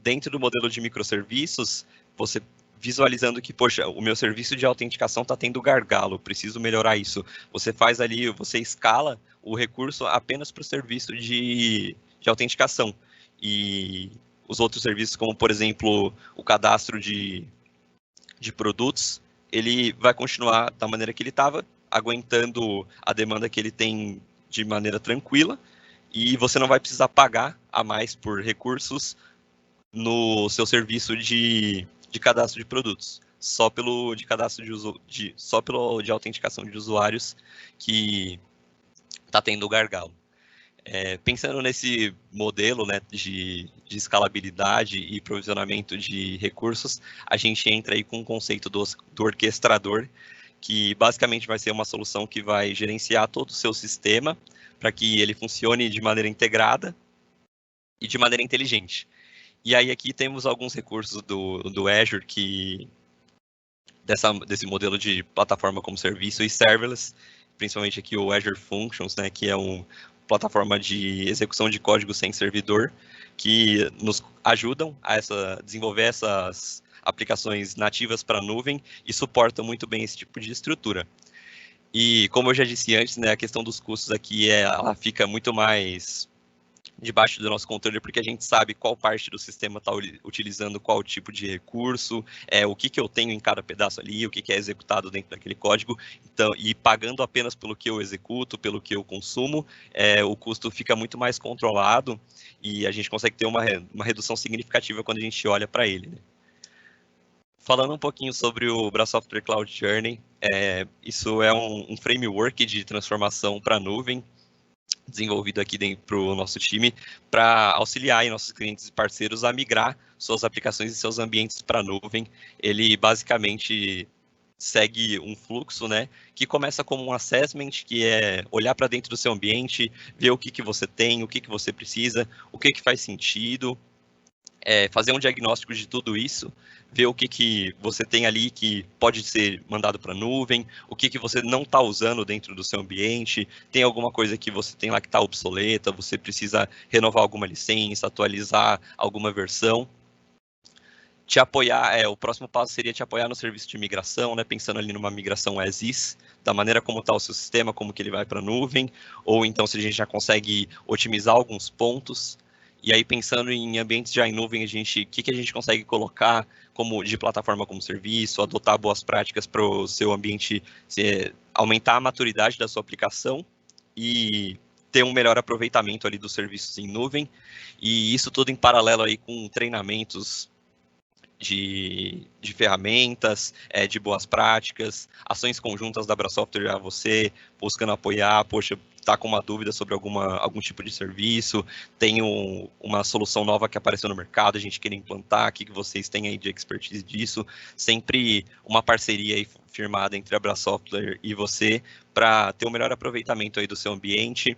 Dentro do modelo de microserviços, você visualizando que, poxa, o meu serviço de autenticação está tendo gargalo, preciso melhorar isso. Você faz ali, você escala o recurso apenas para o serviço de autenticação. E os outros serviços, como, por exemplo, o cadastro de produtos, ele vai continuar da maneira que ele estava, aguentando a demanda que ele tem de maneira tranquila, e você não vai precisar pagar a mais por recursos no seu serviço de cadastro de produtos, só pelo de cadastro só pelo de autenticação de usuários que está tendo gargalo. Pensando nesse modelo, né, de escalabilidade e provisionamento de recursos, a gente entra aí com o conceito do orquestrador, que basicamente vai ser uma solução que vai gerenciar todo o seu sistema para que ele funcione de maneira integrada e de maneira inteligente. E aí aqui temos alguns recursos do Azure desse modelo de plataforma como serviço e serverless, principalmente aqui o Azure Functions, né, que é uma plataforma de execução de código sem servidor, que nos ajudam a desenvolver essas aplicações nativas para a nuvem e suportam muito bem esse tipo de estrutura. E como eu já disse antes, né, a questão dos custos aqui ela fica muito mais debaixo do nosso controle, porque a gente sabe qual parte do sistema está utilizando qual tipo de recurso, o que eu tenho em cada pedaço ali, o que é executado dentro daquele código, então, e pagando apenas pelo que eu executo, pelo que eu consumo, o custo fica muito mais controlado e a gente consegue ter uma redução significativa quando a gente olha para ele, né? Falando um pouquinho sobre o BraSoftware Cloud Journey, isso é um framework de transformação para a nuvem, desenvolvido aqui dentro para o nosso time para auxiliar aí nossos clientes e parceiros a migrar suas aplicações e seus ambientes para a nuvem. Ele basicamente segue um fluxo, né, que começa como um assessment, que é olhar para dentro do seu ambiente, ver o que você tem, o que você precisa, o que faz sentido, fazer um diagnóstico de tudo isso, ver o que você tem ali que pode ser mandado para a nuvem, o que você não está usando dentro do seu ambiente, tem alguma coisa que você tem lá que está obsoleta, você precisa renovar alguma licença, atualizar alguma versão. Te apoiar, o próximo passo seria te apoiar no serviço de migração, né, pensando ali numa migração as is, da maneira como está o seu sistema, como que ele vai para a nuvem, ou então se a gente já consegue otimizar alguns pontos. E aí, pensando em ambientes já em nuvem, o que a gente consegue colocar como de plataforma como serviço, adotar boas práticas para o seu ambiente, aumentar a maturidade da sua aplicação e ter um melhor aproveitamento ali dos serviços em nuvem. E isso tudo em paralelo aí com treinamentos de ferramentas, de boas práticas, ações conjuntas da Brasoftware a você, buscando apoiar, poxa, está com uma dúvida sobre algum tipo de serviço, tem uma solução nova que apareceu no mercado, a gente quer implantar, o que vocês têm aí de expertise disso, sempre uma parceria aí firmada entre a Brasoftware e você, para ter o melhor aproveitamento aí do seu ambiente,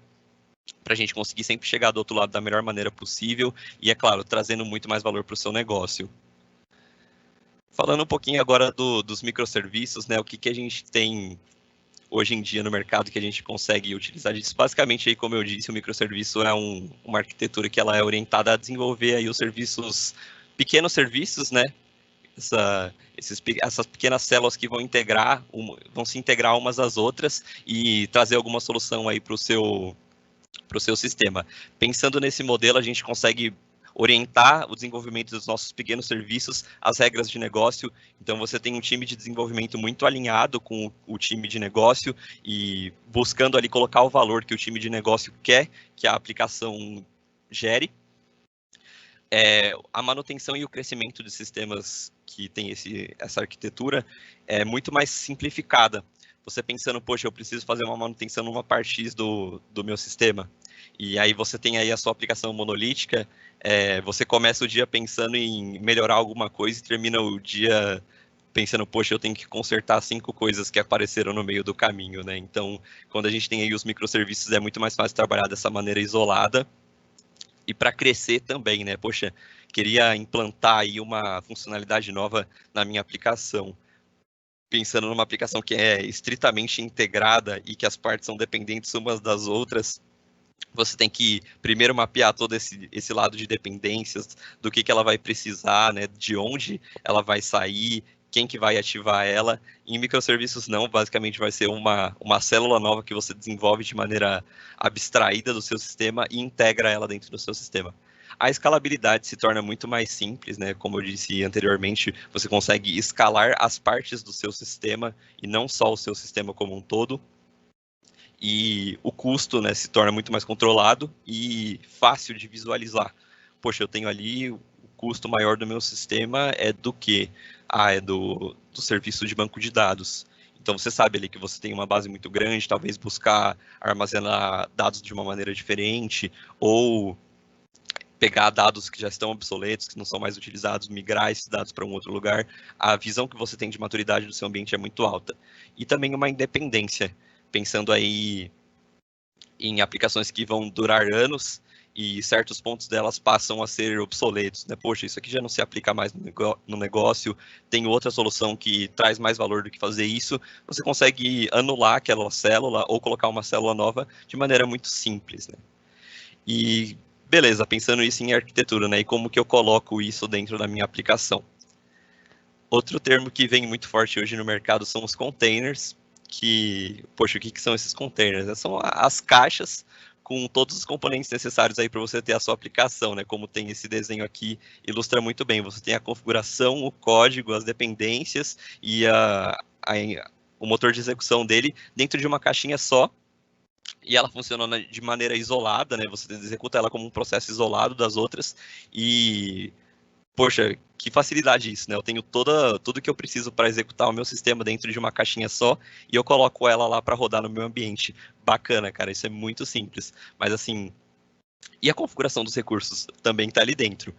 para a gente conseguir sempre chegar do outro lado da melhor maneira possível, e é claro, trazendo muito mais valor para o seu negócio. Falando um pouquinho agora dos microserviços, né, o que a gente tem hoje em dia no mercado que a gente consegue utilizar disso. Basicamente, aí, como eu disse, o microserviço é uma arquitetura que ela é orientada a desenvolver aí os serviços, pequenos serviços, né, essas pequenas células que vão se integrar umas às outras e trazer alguma solução aí para o seu sistema. Pensando nesse modelo, a gente consegue orientar o desenvolvimento dos nossos pequenos serviços às regras de negócio. Então, você tem um time de desenvolvimento muito alinhado com o time de negócio e buscando ali colocar o valor que o time de negócio quer que a aplicação gere. A manutenção e o crescimento de sistemas que tem essa arquitetura é muito mais simplificada. Você pensando, poxa, eu preciso fazer uma manutenção numa parte X do meu sistema. E aí você tem aí a sua aplicação monolítica, você começa o dia pensando em melhorar alguma coisa e termina o dia pensando, poxa, eu tenho que consertar 5 coisas que apareceram no meio do caminho, né? Então, quando a gente tem aí os microserviços, é muito mais fácil trabalhar dessa maneira isolada e para crescer também, né? Poxa, queria implantar aí uma funcionalidade nova na minha aplicação. Pensando numa aplicação que é estritamente integrada e que as partes são dependentes umas das outras, você tem que primeiro mapear todo esse lado de dependências, do que ela vai precisar, né, de onde ela vai sair, quem que vai ativar ela. Em microserviços não, basicamente vai ser uma célula nova que você desenvolve de maneira abstraída do seu sistema e integra ela dentro do seu sistema. A escalabilidade se torna muito mais simples, né? Como eu disse anteriormente, você consegue escalar as partes do seu sistema e não só o seu sistema como um todo. E o custo, né, se torna muito mais controlado e fácil de visualizar. Poxa, eu tenho ali o custo maior do meu sistema é do quê? É do serviço de banco de dados. Então você sabe ali que você tem uma base muito grande, talvez buscar armazenar dados de uma maneira diferente, ou pegar dados que já estão obsoletos, que não são mais utilizados, migrar esses dados para um outro lugar. A visão que você tem de maturidade do seu ambiente é muito alta. E também uma independência, pensando aí em aplicações que vão durar anos e certos pontos delas passam a ser obsoletos, né? Poxa, isso aqui já não se aplica mais no negócio, tem outra solução que traz mais valor do que fazer isso, você consegue anular aquela célula ou colocar uma célula nova de maneira muito simples, né? E beleza, pensando isso em arquitetura, né? E como que eu coloco isso dentro da minha aplicação? Outro termo que vem muito forte hoje no mercado são os containers, poxa, o que são esses containers? São as caixas com todos os componentes necessários aí para você ter a sua aplicação, né? Como tem esse desenho aqui, ilustra muito bem. Você tem a configuração, o código, as dependências e o motor de execução dele dentro de uma caixinha só. E ela funciona de maneira isolada, né? Você executa ela como um processo isolado das outras e poxa, que facilidade isso, né? Eu tenho tudo que eu preciso para executar o meu sistema dentro de uma caixinha só e eu coloco ela lá para rodar no meu ambiente. Bacana, cara, isso é muito simples. Mas assim, e a configuração dos recursos também está ali dentro.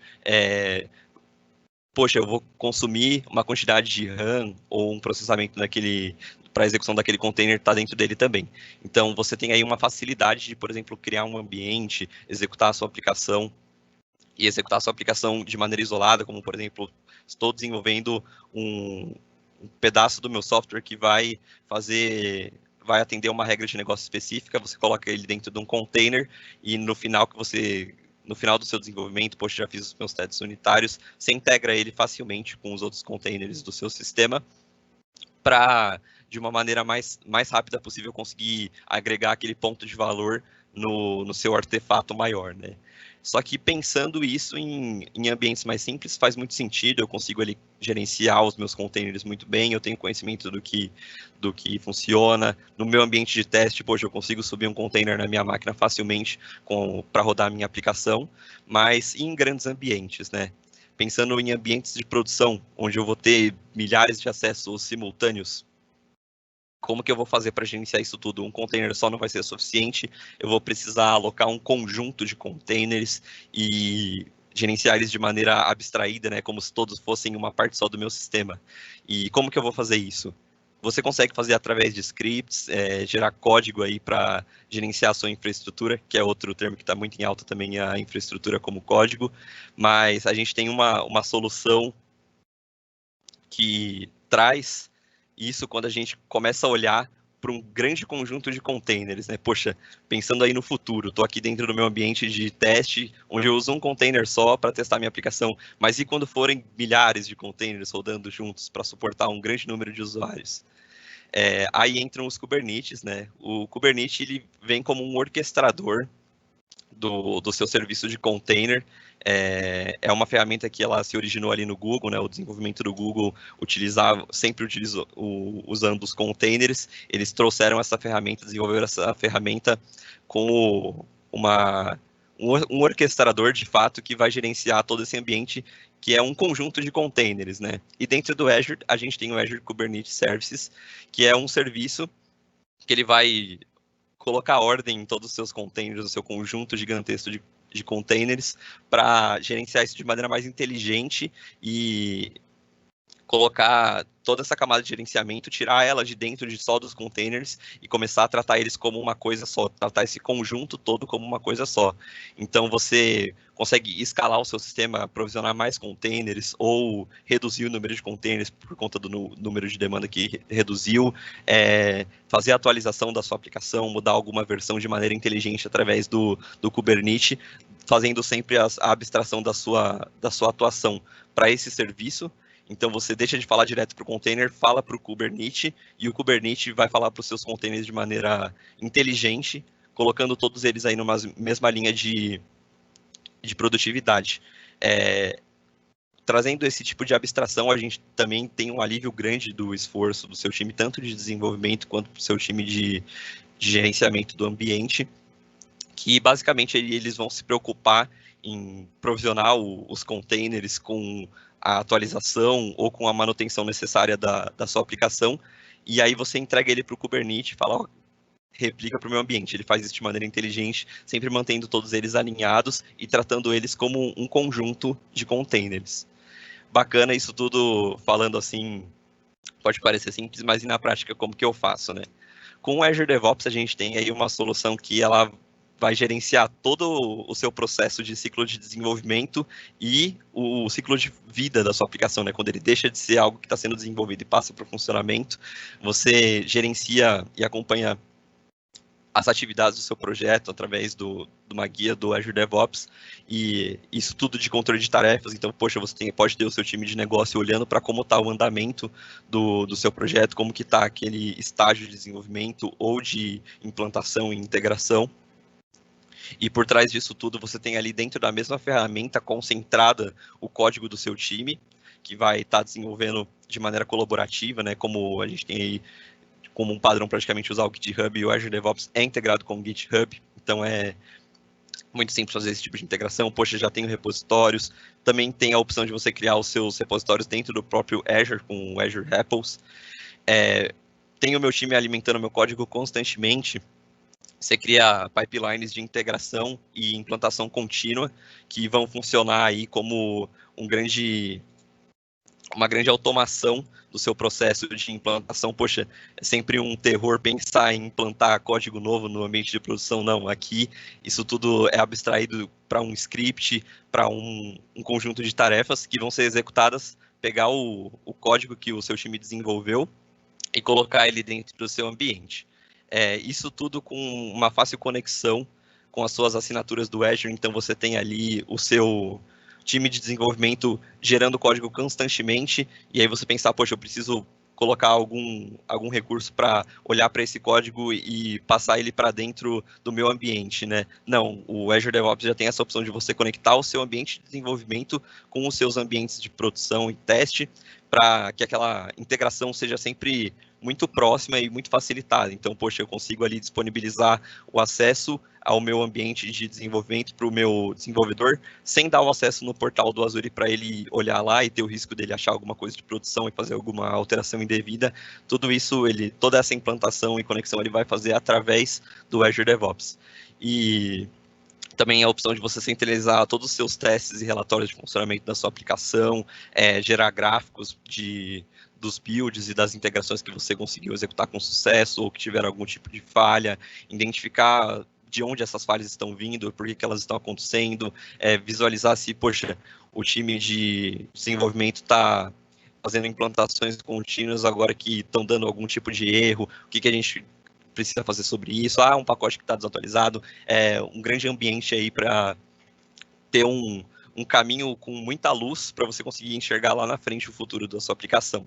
Poxa, eu vou consumir uma quantidade de RAM ou um processamento daquele para execução daquele container está dentro dele também. Então você tem aí uma facilidade de, por exemplo, criar um ambiente, executar a sua aplicação e executar a sua aplicação de maneira isolada, como por exemplo, estou desenvolvendo um pedaço do meu software que vai atender uma regra de negócio específica, você coloca ele dentro de um container e no final do seu desenvolvimento, poxa, já fiz os meus testes unitários, você integra ele facilmente com os outros containers do seu sistema para, de uma maneira mais rápida possível, conseguir agregar aquele ponto de valor no seu artefato maior, né? Só que pensando isso em ambientes mais simples faz muito sentido, eu consigo ali gerenciar os meus containers muito bem, eu tenho conhecimento do que funciona. No meu ambiente de teste, poxa, eu consigo subir um container na minha máquina facilmente para rodar a minha aplicação, mas em grandes ambientes, né? Pensando em ambientes de produção, onde eu vou ter milhares de acessos simultâneos, como que eu vou fazer para gerenciar isso tudo? Um container só não vai ser suficiente, eu vou precisar alocar um conjunto de containers e gerenciar eles de maneira abstraída, né, como se todos fossem uma parte só do meu sistema. E como que eu vou fazer isso? Você consegue fazer através de scripts, gerar código aí para gerenciar a sua infraestrutura, que é outro termo que está muito em alta também, a infraestrutura como código, mas a gente tem uma solução que traz isso quando a gente começa a olhar para um grande conjunto de containers, né? Poxa, pensando aí no futuro, estou aqui dentro do meu ambiente de teste, onde eu uso um container só para testar minha aplicação, mas e quando forem milhares de containers rodando juntos para suportar um grande número de usuários? Aí entram os Kubernetes, né? O Kubernetes ele vem como um orquestrador do seu serviço de container. É uma ferramenta que ela se originou ali no Google, né? O desenvolvimento do Google sempre utilizou usando os containers. Eles trouxeram essa ferramenta, desenvolveram essa ferramenta com um orquestrador de fato que vai gerenciar todo esse ambiente, que é um conjunto de containers, né? E dentro do Azure, a gente tem o Azure Kubernetes Services, que é um serviço que ele vai colocar ordem em todos os seus containers, no seu conjunto gigantesco de containers, para gerenciar isso de maneira mais inteligente e colocar toda essa camada de gerenciamento, tirar ela de dentro de só dos containers e começar a tratar eles como uma coisa só, tratar esse conjunto todo como uma coisa só. Então você consegue escalar o seu sistema, provisionar mais containers ou reduzir o número de containers por conta do número de demanda que reduziu, fazer a atualização da sua aplicação, mudar alguma versão de maneira inteligente através do Kubernetes, fazendo sempre a abstração da sua atuação para esse serviço. Então você deixa de falar direto para o container, fala para o Kubernetes, e o Kubernetes vai falar para os seus containers de maneira inteligente, colocando todos eles aí numa mesma linha de produtividade. Trazendo esse tipo de abstração, a gente também tem um alívio grande do esforço do seu time, tanto de desenvolvimento quanto do seu time de gerenciamento do ambiente, que basicamente eles vão se preocupar em provisionar os containers com a atualização ou com a manutenção necessária da sua aplicação, e aí você entrega ele para o Kubernetes e fala, ó, replica para o meu ambiente. Ele faz isso de maneira inteligente, sempre mantendo todos eles alinhados e tratando eles como um conjunto de containers. Bacana isso tudo, falando assim, pode parecer simples, mas e na prática como que eu faço, né? Com o Azure DevOps a gente tem aí uma solução que ela vai gerenciar todo o seu processo de ciclo de desenvolvimento e o ciclo de vida da sua aplicação, né? Quando ele deixa de ser algo que está sendo desenvolvido e passa para o funcionamento, você gerencia e acompanha as atividades do seu projeto através de uma guia do Azure DevOps, e isso tudo de controle de tarefas. Então, poxa, você pode ter o seu time de negócio olhando para como está o andamento do seu projeto, como que está aquele estágio de desenvolvimento ou de implantação e integração. E por trás disso tudo, você tem ali dentro da mesma ferramenta concentrada o código do seu time, que vai estar desenvolvendo de maneira colaborativa, né? Como a gente tem aí como um padrão praticamente usar o GitHub, e o Azure DevOps é integrado com o GitHub, então muito simples fazer esse tipo de integração. Poxa, já tenho repositórios. Também tem a opção de você criar os seus repositórios dentro do próprio Azure, com o Azure Repos. Tenho o meu time alimentando meu código constantemente. Você cria pipelines de integração e implantação contínua que vão funcionar aí como uma grande automação do seu processo de implantação. Poxa, é sempre um terror pensar em implantar código novo no ambiente de produção. Não, aqui isso tudo é abstraído para um script, para um conjunto de tarefas que vão ser executadas, pegar o código que o seu time desenvolveu e colocar ele dentro do seu ambiente. Isso tudo com uma fácil conexão com as suas assinaturas do Azure, então você tem ali o seu time de desenvolvimento gerando código constantemente, e aí você pensar, poxa, eu preciso colocar algum recurso para olhar para esse código e passar ele para dentro do meu ambiente, né? Não, o Azure DevOps já tem essa opção de você conectar o seu ambiente de desenvolvimento com os seus ambientes de produção e teste, para que aquela integração seja sempre muito próxima e muito facilitada. Então, poxa, eu consigo ali disponibilizar o acesso ao meu ambiente de desenvolvimento para o meu desenvolvedor, sem dar o acesso no portal do Azure para ele olhar lá e ter o risco dele achar alguma coisa de produção e fazer alguma alteração indevida. Tudo isso, toda essa implantação e conexão ele vai fazer através do Azure DevOps. E também a opção de você centralizar todos os seus testes e relatórios de funcionamento da sua aplicação, gerar gráficos dos builds e das integrações que você conseguiu executar com sucesso ou que tiveram algum tipo de falha, identificar de onde essas falhas estão vindo, por que elas estão acontecendo, visualizar se, poxa, o time de desenvolvimento está fazendo implantações contínuas agora que estão dando algum tipo de erro, o que a gente precisa fazer sobre isso, um pacote que está desatualizado, um grande ambiente aí para ter um caminho com muita luz para você conseguir enxergar lá na frente o futuro da sua aplicação.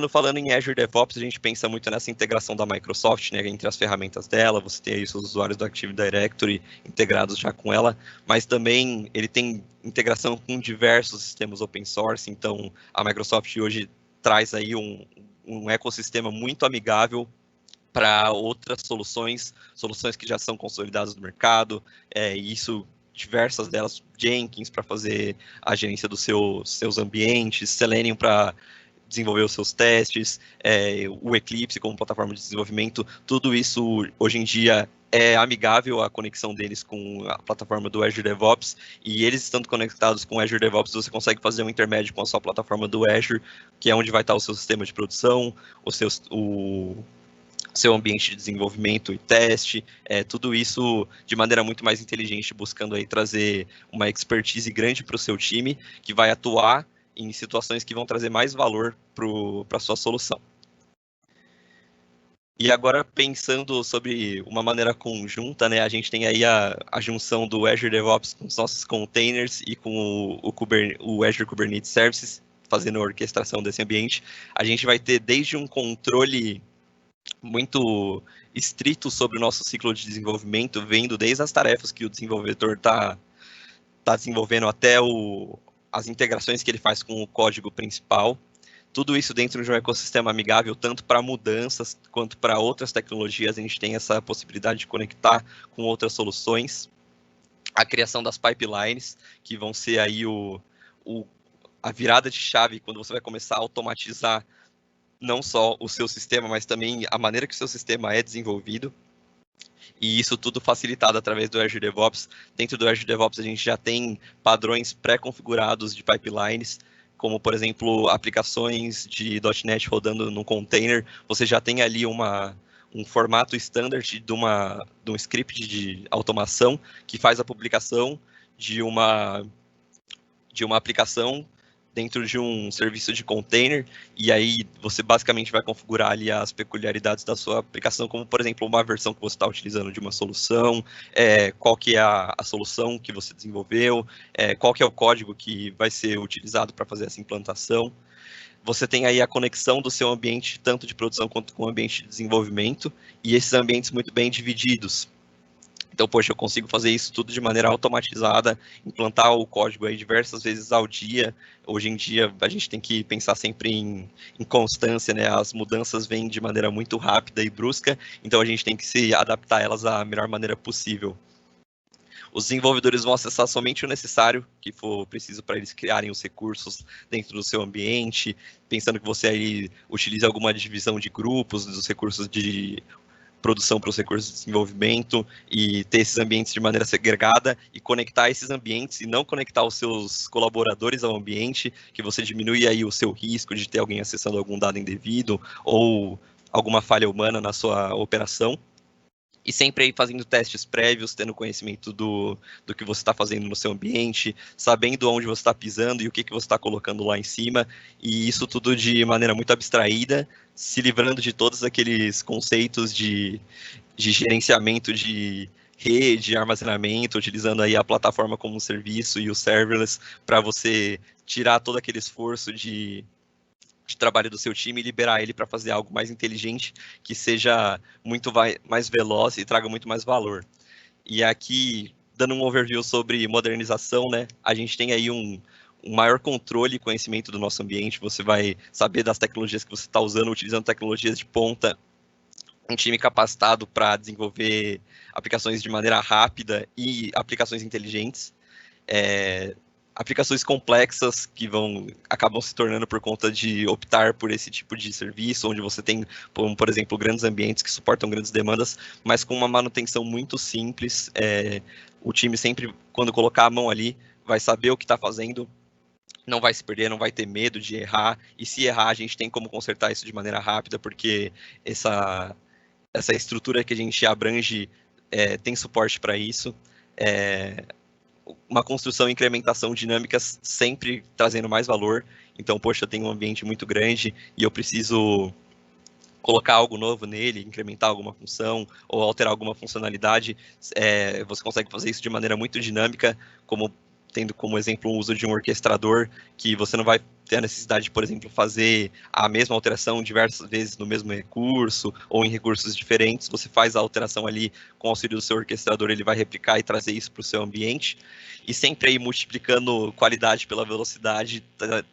Falando em Azure DevOps, a gente pensa muito nessa integração da Microsoft, né, entre as ferramentas dela, você tem aí os usuários do Active Directory integrados já com ela, mas também ele tem integração com diversos sistemas open source, então a Microsoft hoje traz aí um ecossistema muito amigável para outras soluções que já são consolidadas no mercado, isso diversas delas, Jenkins para fazer a gerência dos seus ambientes, Selenium para desenvolver os seus testes, o Eclipse como plataforma de desenvolvimento, tudo isso hoje em dia é amigável à conexão deles com a plataforma do Azure DevOps, e eles estando conectados com o Azure DevOps, você consegue fazer um intermédio com a sua plataforma do Azure, que é onde vai estar o seu sistema de produção, o seu ambiente de desenvolvimento e teste, tudo isso de maneira muito mais inteligente, buscando aí trazer uma expertise grande para o seu time, que vai atuar em situações que vão trazer mais valor para a sua solução. E agora, pensando sobre uma maneira conjunta, né, a gente tem aí a junção do Azure DevOps com os nossos containers e com o Azure Kubernetes Services, fazendo a orquestração desse ambiente. A gente vai ter desde um controle muito estrito sobre o nosso ciclo de desenvolvimento, vendo desde as tarefas que o desenvolvedor está desenvolvendo até as integrações que ele faz com o código principal. Tudo isso dentro de um ecossistema amigável, tanto para mudanças quanto para outras tecnologias. A gente tem essa possibilidade de conectar com outras soluções. A criação das pipelines, que vão ser aí a virada de chave quando você vai começar a automatizar não só o seu sistema, mas também a maneira que o seu sistema é desenvolvido. E isso tudo facilitado através do Azure DevOps. Dentro do Azure DevOps, a gente já tem padrões pré-configurados de pipelines, como, por exemplo, aplicações de .NET rodando no container. Você já tem ali um formato standard de um script de automação que faz a publicação de uma aplicação dentro de um serviço de container, e aí você basicamente vai configurar ali as peculiaridades da sua aplicação, como, por exemplo, uma versão que você está utilizando de uma solução, qual que é a solução que você desenvolveu, qual que é o código que vai ser utilizado para fazer essa implantação. Você tem aí a conexão do seu ambiente, tanto de produção quanto com o ambiente de desenvolvimento, e esses ambientes muito bem divididos. Então, poxa, eu consigo fazer isso tudo de maneira automatizada, implantar o código aí diversas vezes ao dia. Hoje em dia, a gente tem que pensar sempre em constância, né? As mudanças vêm de maneira muito rápida e brusca, então a gente tem que se adaptar a elas da melhor maneira possível. Os desenvolvedores vão acessar somente o necessário que for preciso para eles criarem os recursos dentro do seu ambiente, pensando que você aí utilize alguma divisão de grupos dos recursos de produção para os recursos de desenvolvimento e ter esses ambientes de maneira segregada e conectar esses ambientes e não conectar os seus colaboradores ao ambiente, que você diminui aí o seu risco de ter alguém acessando algum dado indevido ou alguma falha humana na sua operação. E sempre aí fazendo testes prévios, tendo conhecimento do que você está fazendo no seu ambiente, sabendo onde você está pisando e o que você está colocando lá em cima, e isso tudo de maneira muito abstraída, se livrando de todos aqueles conceitos de gerenciamento de rede, armazenamento, utilizando aí a plataforma como um serviço e o serverless para você tirar todo aquele esforço de trabalho do seu time e liberar ele para fazer algo mais inteligente, que seja muito mais veloz e traga muito mais valor. E aqui, dando um overview sobre modernização, né, a gente tem aí um maior controle e conhecimento do nosso ambiente, você vai saber das tecnologias que você está usando, utilizando tecnologias de ponta, um time capacitado para desenvolver aplicações de maneira rápida e aplicações inteligentes. Aplicações complexas que acabam se tornando por conta de optar por esse tipo de serviço, onde você tem, por exemplo, grandes ambientes que suportam grandes demandas, mas com uma manutenção muito simples. O time sempre, quando colocar a mão ali, vai saber o que está fazendo, não vai se perder, não vai ter medo de errar, e se errar, a gente tem como consertar isso de maneira rápida, porque essa estrutura que a gente abrange tem suporte para isso. Uma construção e incrementação dinâmicas sempre trazendo mais valor. Então, poxa, eu tenho um ambiente muito grande e eu preciso colocar algo novo nele, incrementar alguma função ou alterar alguma funcionalidade. Você consegue fazer isso de maneira muito dinâmica, tendo como exemplo o uso de um orquestrador, que você não vai ter a necessidade de, por exemplo, fazer a mesma alteração diversas vezes no mesmo recurso ou em recursos diferentes. Você faz a alteração ali com o auxílio do seu orquestrador, ele vai replicar e trazer isso para o seu ambiente, e sempre aí multiplicando qualidade pela velocidade,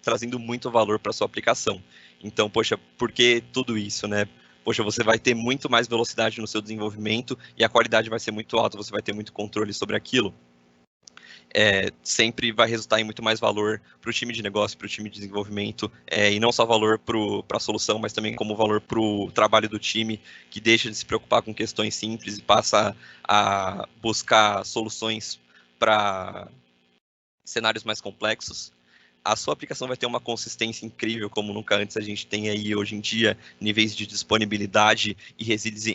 trazendo muito valor para a sua aplicação. Então, poxa, por que tudo isso, né? Poxa, você vai ter muito mais velocidade no seu desenvolvimento e a qualidade vai ser muito alta, você vai ter muito controle sobre aquilo. Sempre vai resultar em muito mais valor para o time de negócio, para o time de desenvolvimento, e não só valor para a solução, mas também como valor para o trabalho do time, que deixa de se preocupar com questões simples e passa a buscar soluções para cenários mais complexos. A sua aplicação vai ter uma consistência incrível, como nunca antes a gente tem aí hoje em dia, níveis de disponibilidade e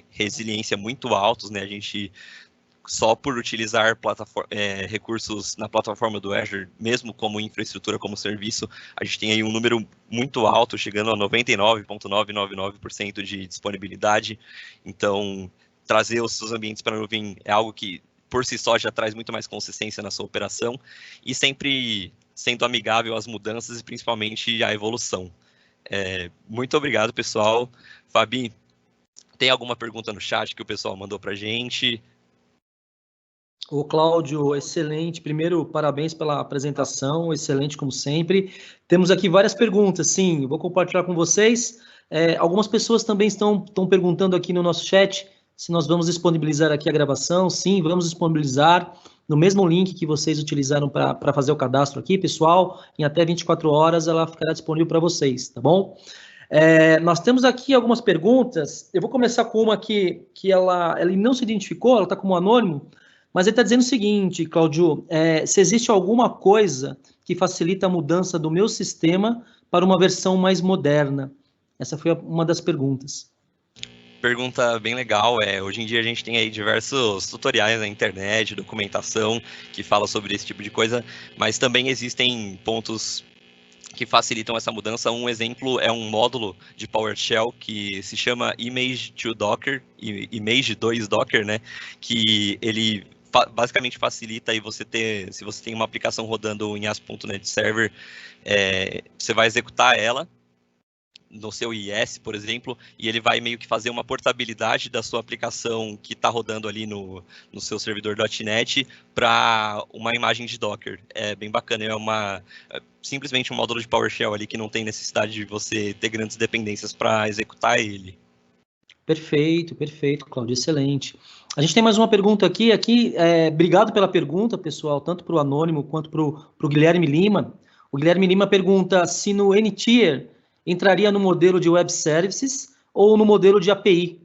resiliência muito altos, né? A gente, só por utilizar recursos na plataforma do Azure, mesmo como infraestrutura, como serviço, a gente tem aí um número muito alto, chegando a 99,999% de disponibilidade. Então, trazer os seus ambientes para a nuvem é algo que, por si só, já traz muito mais consistência na sua operação, e sempre sendo amigável às mudanças e principalmente à evolução. Muito obrigado, pessoal. Fabi, tem alguma pergunta no chat que o pessoal mandou para a gente? Ô, Cláudio, excelente. Primeiro, parabéns pela apresentação, excelente como sempre. Temos aqui várias perguntas, sim, vou compartilhar com vocês. Algumas pessoas também estão perguntando aqui no nosso chat se nós vamos disponibilizar aqui a gravação. Sim, vamos disponibilizar no mesmo link que vocês utilizaram para fazer o cadastro aqui, pessoal. Em até 24 horas ela ficará disponível para vocês, tá bom? Nós temos aqui algumas perguntas. Eu vou começar com uma que ela não se identificou, ela está como anônimo, mas ele está dizendo o seguinte, Cláudio, se existe alguma coisa que facilita a mudança do meu sistema para uma versão mais moderna? Essa foi uma das perguntas. Pergunta bem legal. Hoje em dia a gente tem aí diversos tutoriais na internet, documentação que fala sobre esse tipo de coisa, mas também existem pontos que facilitam essa mudança. Um exemplo é um módulo de PowerShell que se chama Image to Docker, Image 2 Docker, né? Que ele basicamente facilita aí se você tem uma aplicação rodando em ASP.NET Server, você vai executar ela no seu IIS, por exemplo, e ele vai meio que fazer uma portabilidade da sua aplicação que está rodando ali no seu servidor .NET para uma imagem de Docker. É bem bacana, simplesmente um módulo de PowerShell ali que não tem necessidade de você ter grandes dependências para executar ele. Perfeito, perfeito, Cláudio, excelente. A gente tem mais uma pergunta aqui. Obrigado pela pergunta, pessoal, tanto para o Anônimo quanto para o Guilherme Lima. O Guilherme Lima pergunta se no N-Tier entraria no modelo de Web Services ou no modelo de API.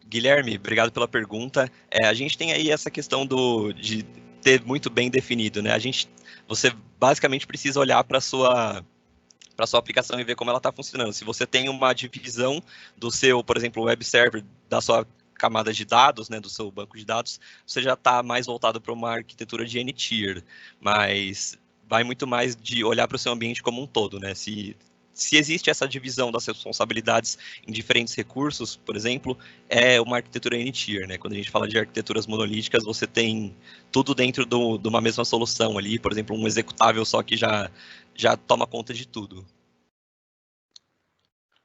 Guilherme, obrigado pela pergunta. A gente tem aí essa questão de ter muito bem definido, né? Você basicamente precisa olhar para a sua aplicação e ver como ela está funcionando. Se você tem uma divisão do seu, por exemplo, web server, da sua camada de dados, né, do seu banco de dados, você já está mais voltado para uma arquitetura de N-Tier, mas vai muito mais de olhar para o seu ambiente como um todo, né? Se existe essa divisão das responsabilidades em diferentes recursos, por exemplo, é uma arquitetura N-Tier, né? Quando a gente fala de arquiteturas monolíticas, você tem tudo dentro de uma mesma solução ali, por exemplo, um executável só que já toma conta de tudo.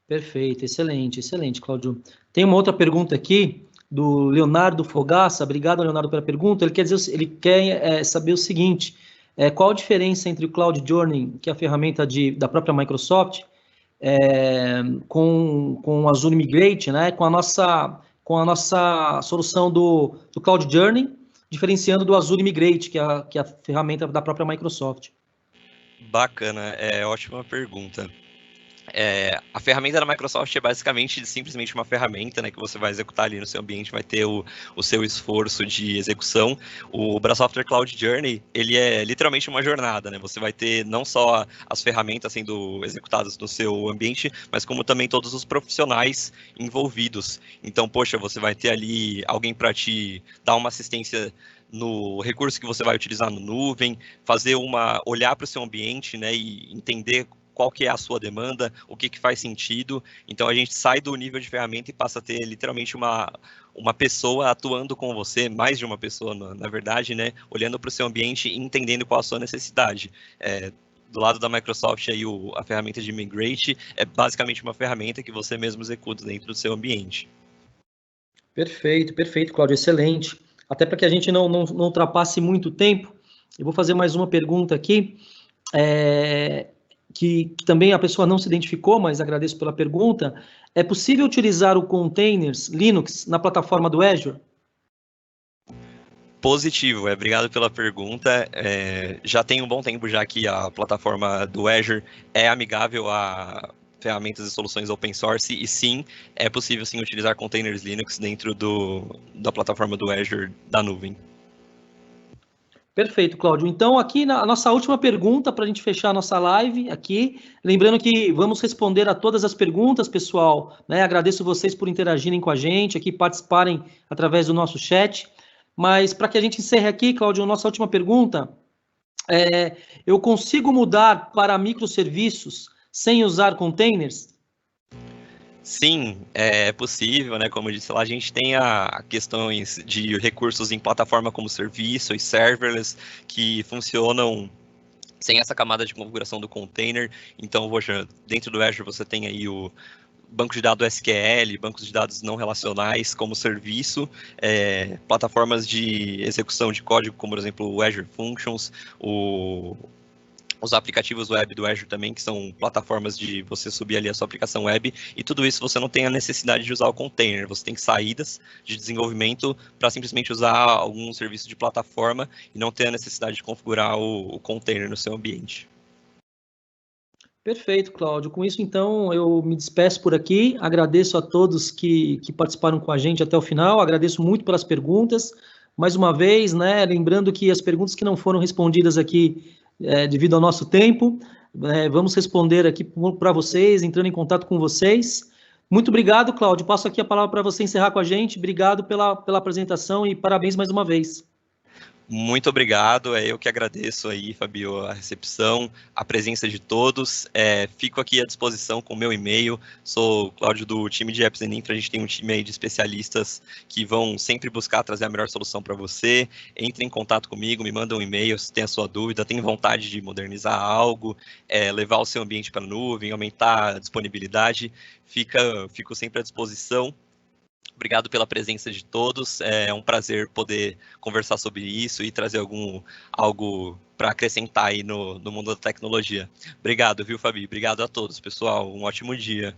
Perfeito, excelente, excelente, Cláudio. Tem uma outra pergunta aqui do Leonardo Fogaça. Obrigado, Leonardo, pela pergunta. Ele quer saber o seguinte: qual a diferença entre o Cloud Journey, que é a ferramenta da própria Microsoft, com o Azure Migrate, né, com a nossa solução do Cloud Journey, diferenciando do Azure Migrate, que é a ferramenta da própria Microsoft. Bacana, ótima pergunta. A ferramenta da Microsoft é basicamente simplesmente uma ferramenta, né, que você vai executar ali no seu ambiente, vai ter o seu esforço de execução. O Brasoftware Cloud Journey, ele é literalmente uma jornada, né? Você vai ter não só as ferramentas sendo executadas no seu ambiente, mas como também todos os profissionais envolvidos. Então, poxa, você vai ter ali alguém para te dar uma assistência no recurso que você vai utilizar no nuvem, olhar para o seu ambiente, né, e entender qual que é a sua demanda, o que faz sentido. Então a gente sai do nível de ferramenta e passa a ter literalmente uma pessoa atuando com você, mais de uma pessoa, na verdade, né, olhando para o seu ambiente e entendendo qual a sua necessidade. Do lado da Microsoft, aí, a ferramenta de Migrate é basicamente uma ferramenta que você mesmo executa dentro do seu ambiente. Perfeito, perfeito, Cláudio, excelente. Até para que a gente não ultrapasse muito tempo, eu vou fazer mais uma pergunta aqui, que também a pessoa não se identificou, mas agradeço pela pergunta. É possível utilizar o containers Linux na plataforma do Azure? Positivo, obrigado pela pergunta. Já tem um bom tempo já que a plataforma do Azure é amigável a ferramentas e soluções open source, e sim, é possível sim utilizar containers Linux dentro da plataforma do Azure da nuvem. Perfeito, Cláudio. Então, aqui na nossa última pergunta, para a gente fechar a nossa live aqui, lembrando que vamos responder a todas as perguntas, pessoal, né? Agradeço vocês por interagirem com a gente aqui, participarem através do nosso chat. Mas para que a gente encerre aqui, Cláudio, a nossa última pergunta, eu consigo mudar para microserviços sem usar containers? Sim, é possível, né? Como eu disse lá, a gente tem questões de recursos em plataforma como serviço e serverless que funcionam sem essa camada de configuração do container. Então, poxa, dentro do Azure você tem aí o banco de dados SQL, bancos de dados não relacionais como serviço, plataformas de execução de código, como, por exemplo, o Azure Functions, os aplicativos web do Azure também, que são plataformas de você subir ali a sua aplicação web, e tudo isso você não tem a necessidade de usar o container, você tem saídas de desenvolvimento para simplesmente usar algum serviço de plataforma e não ter a necessidade de configurar o container no seu ambiente. Perfeito, Cláudio. Com isso, então, eu me despeço por aqui. Agradeço a todos que participaram com a gente até o final. Agradeço muito pelas perguntas. Mais uma vez, né, lembrando que as perguntas que não foram respondidas aqui devido ao nosso tempo, vamos responder aqui para vocês, entrando em contato com vocês. Muito obrigado, Cláudio. Passo aqui a palavra para você encerrar com a gente. Obrigado pela apresentação e parabéns mais uma vez. Muito obrigado, eu que agradeço aí, Fabio, a recepção, a presença de todos. Fico aqui à disposição com o meu e-mail, sou Cláudio do time de Apps and Infra, a gente tem um time aí de especialistas que vão sempre buscar trazer a melhor solução para você. Entre em contato comigo, me manda um e-mail se tem a sua dúvida, tem vontade de modernizar algo, levar o seu ambiente para a nuvem, aumentar a disponibilidade, fico sempre à disposição. Obrigado pela presença de todos, é um prazer poder conversar sobre isso e trazer algo para acrescentar aí no mundo da tecnologia. Obrigado, viu, Fabi? Obrigado a todos, pessoal. Um ótimo dia.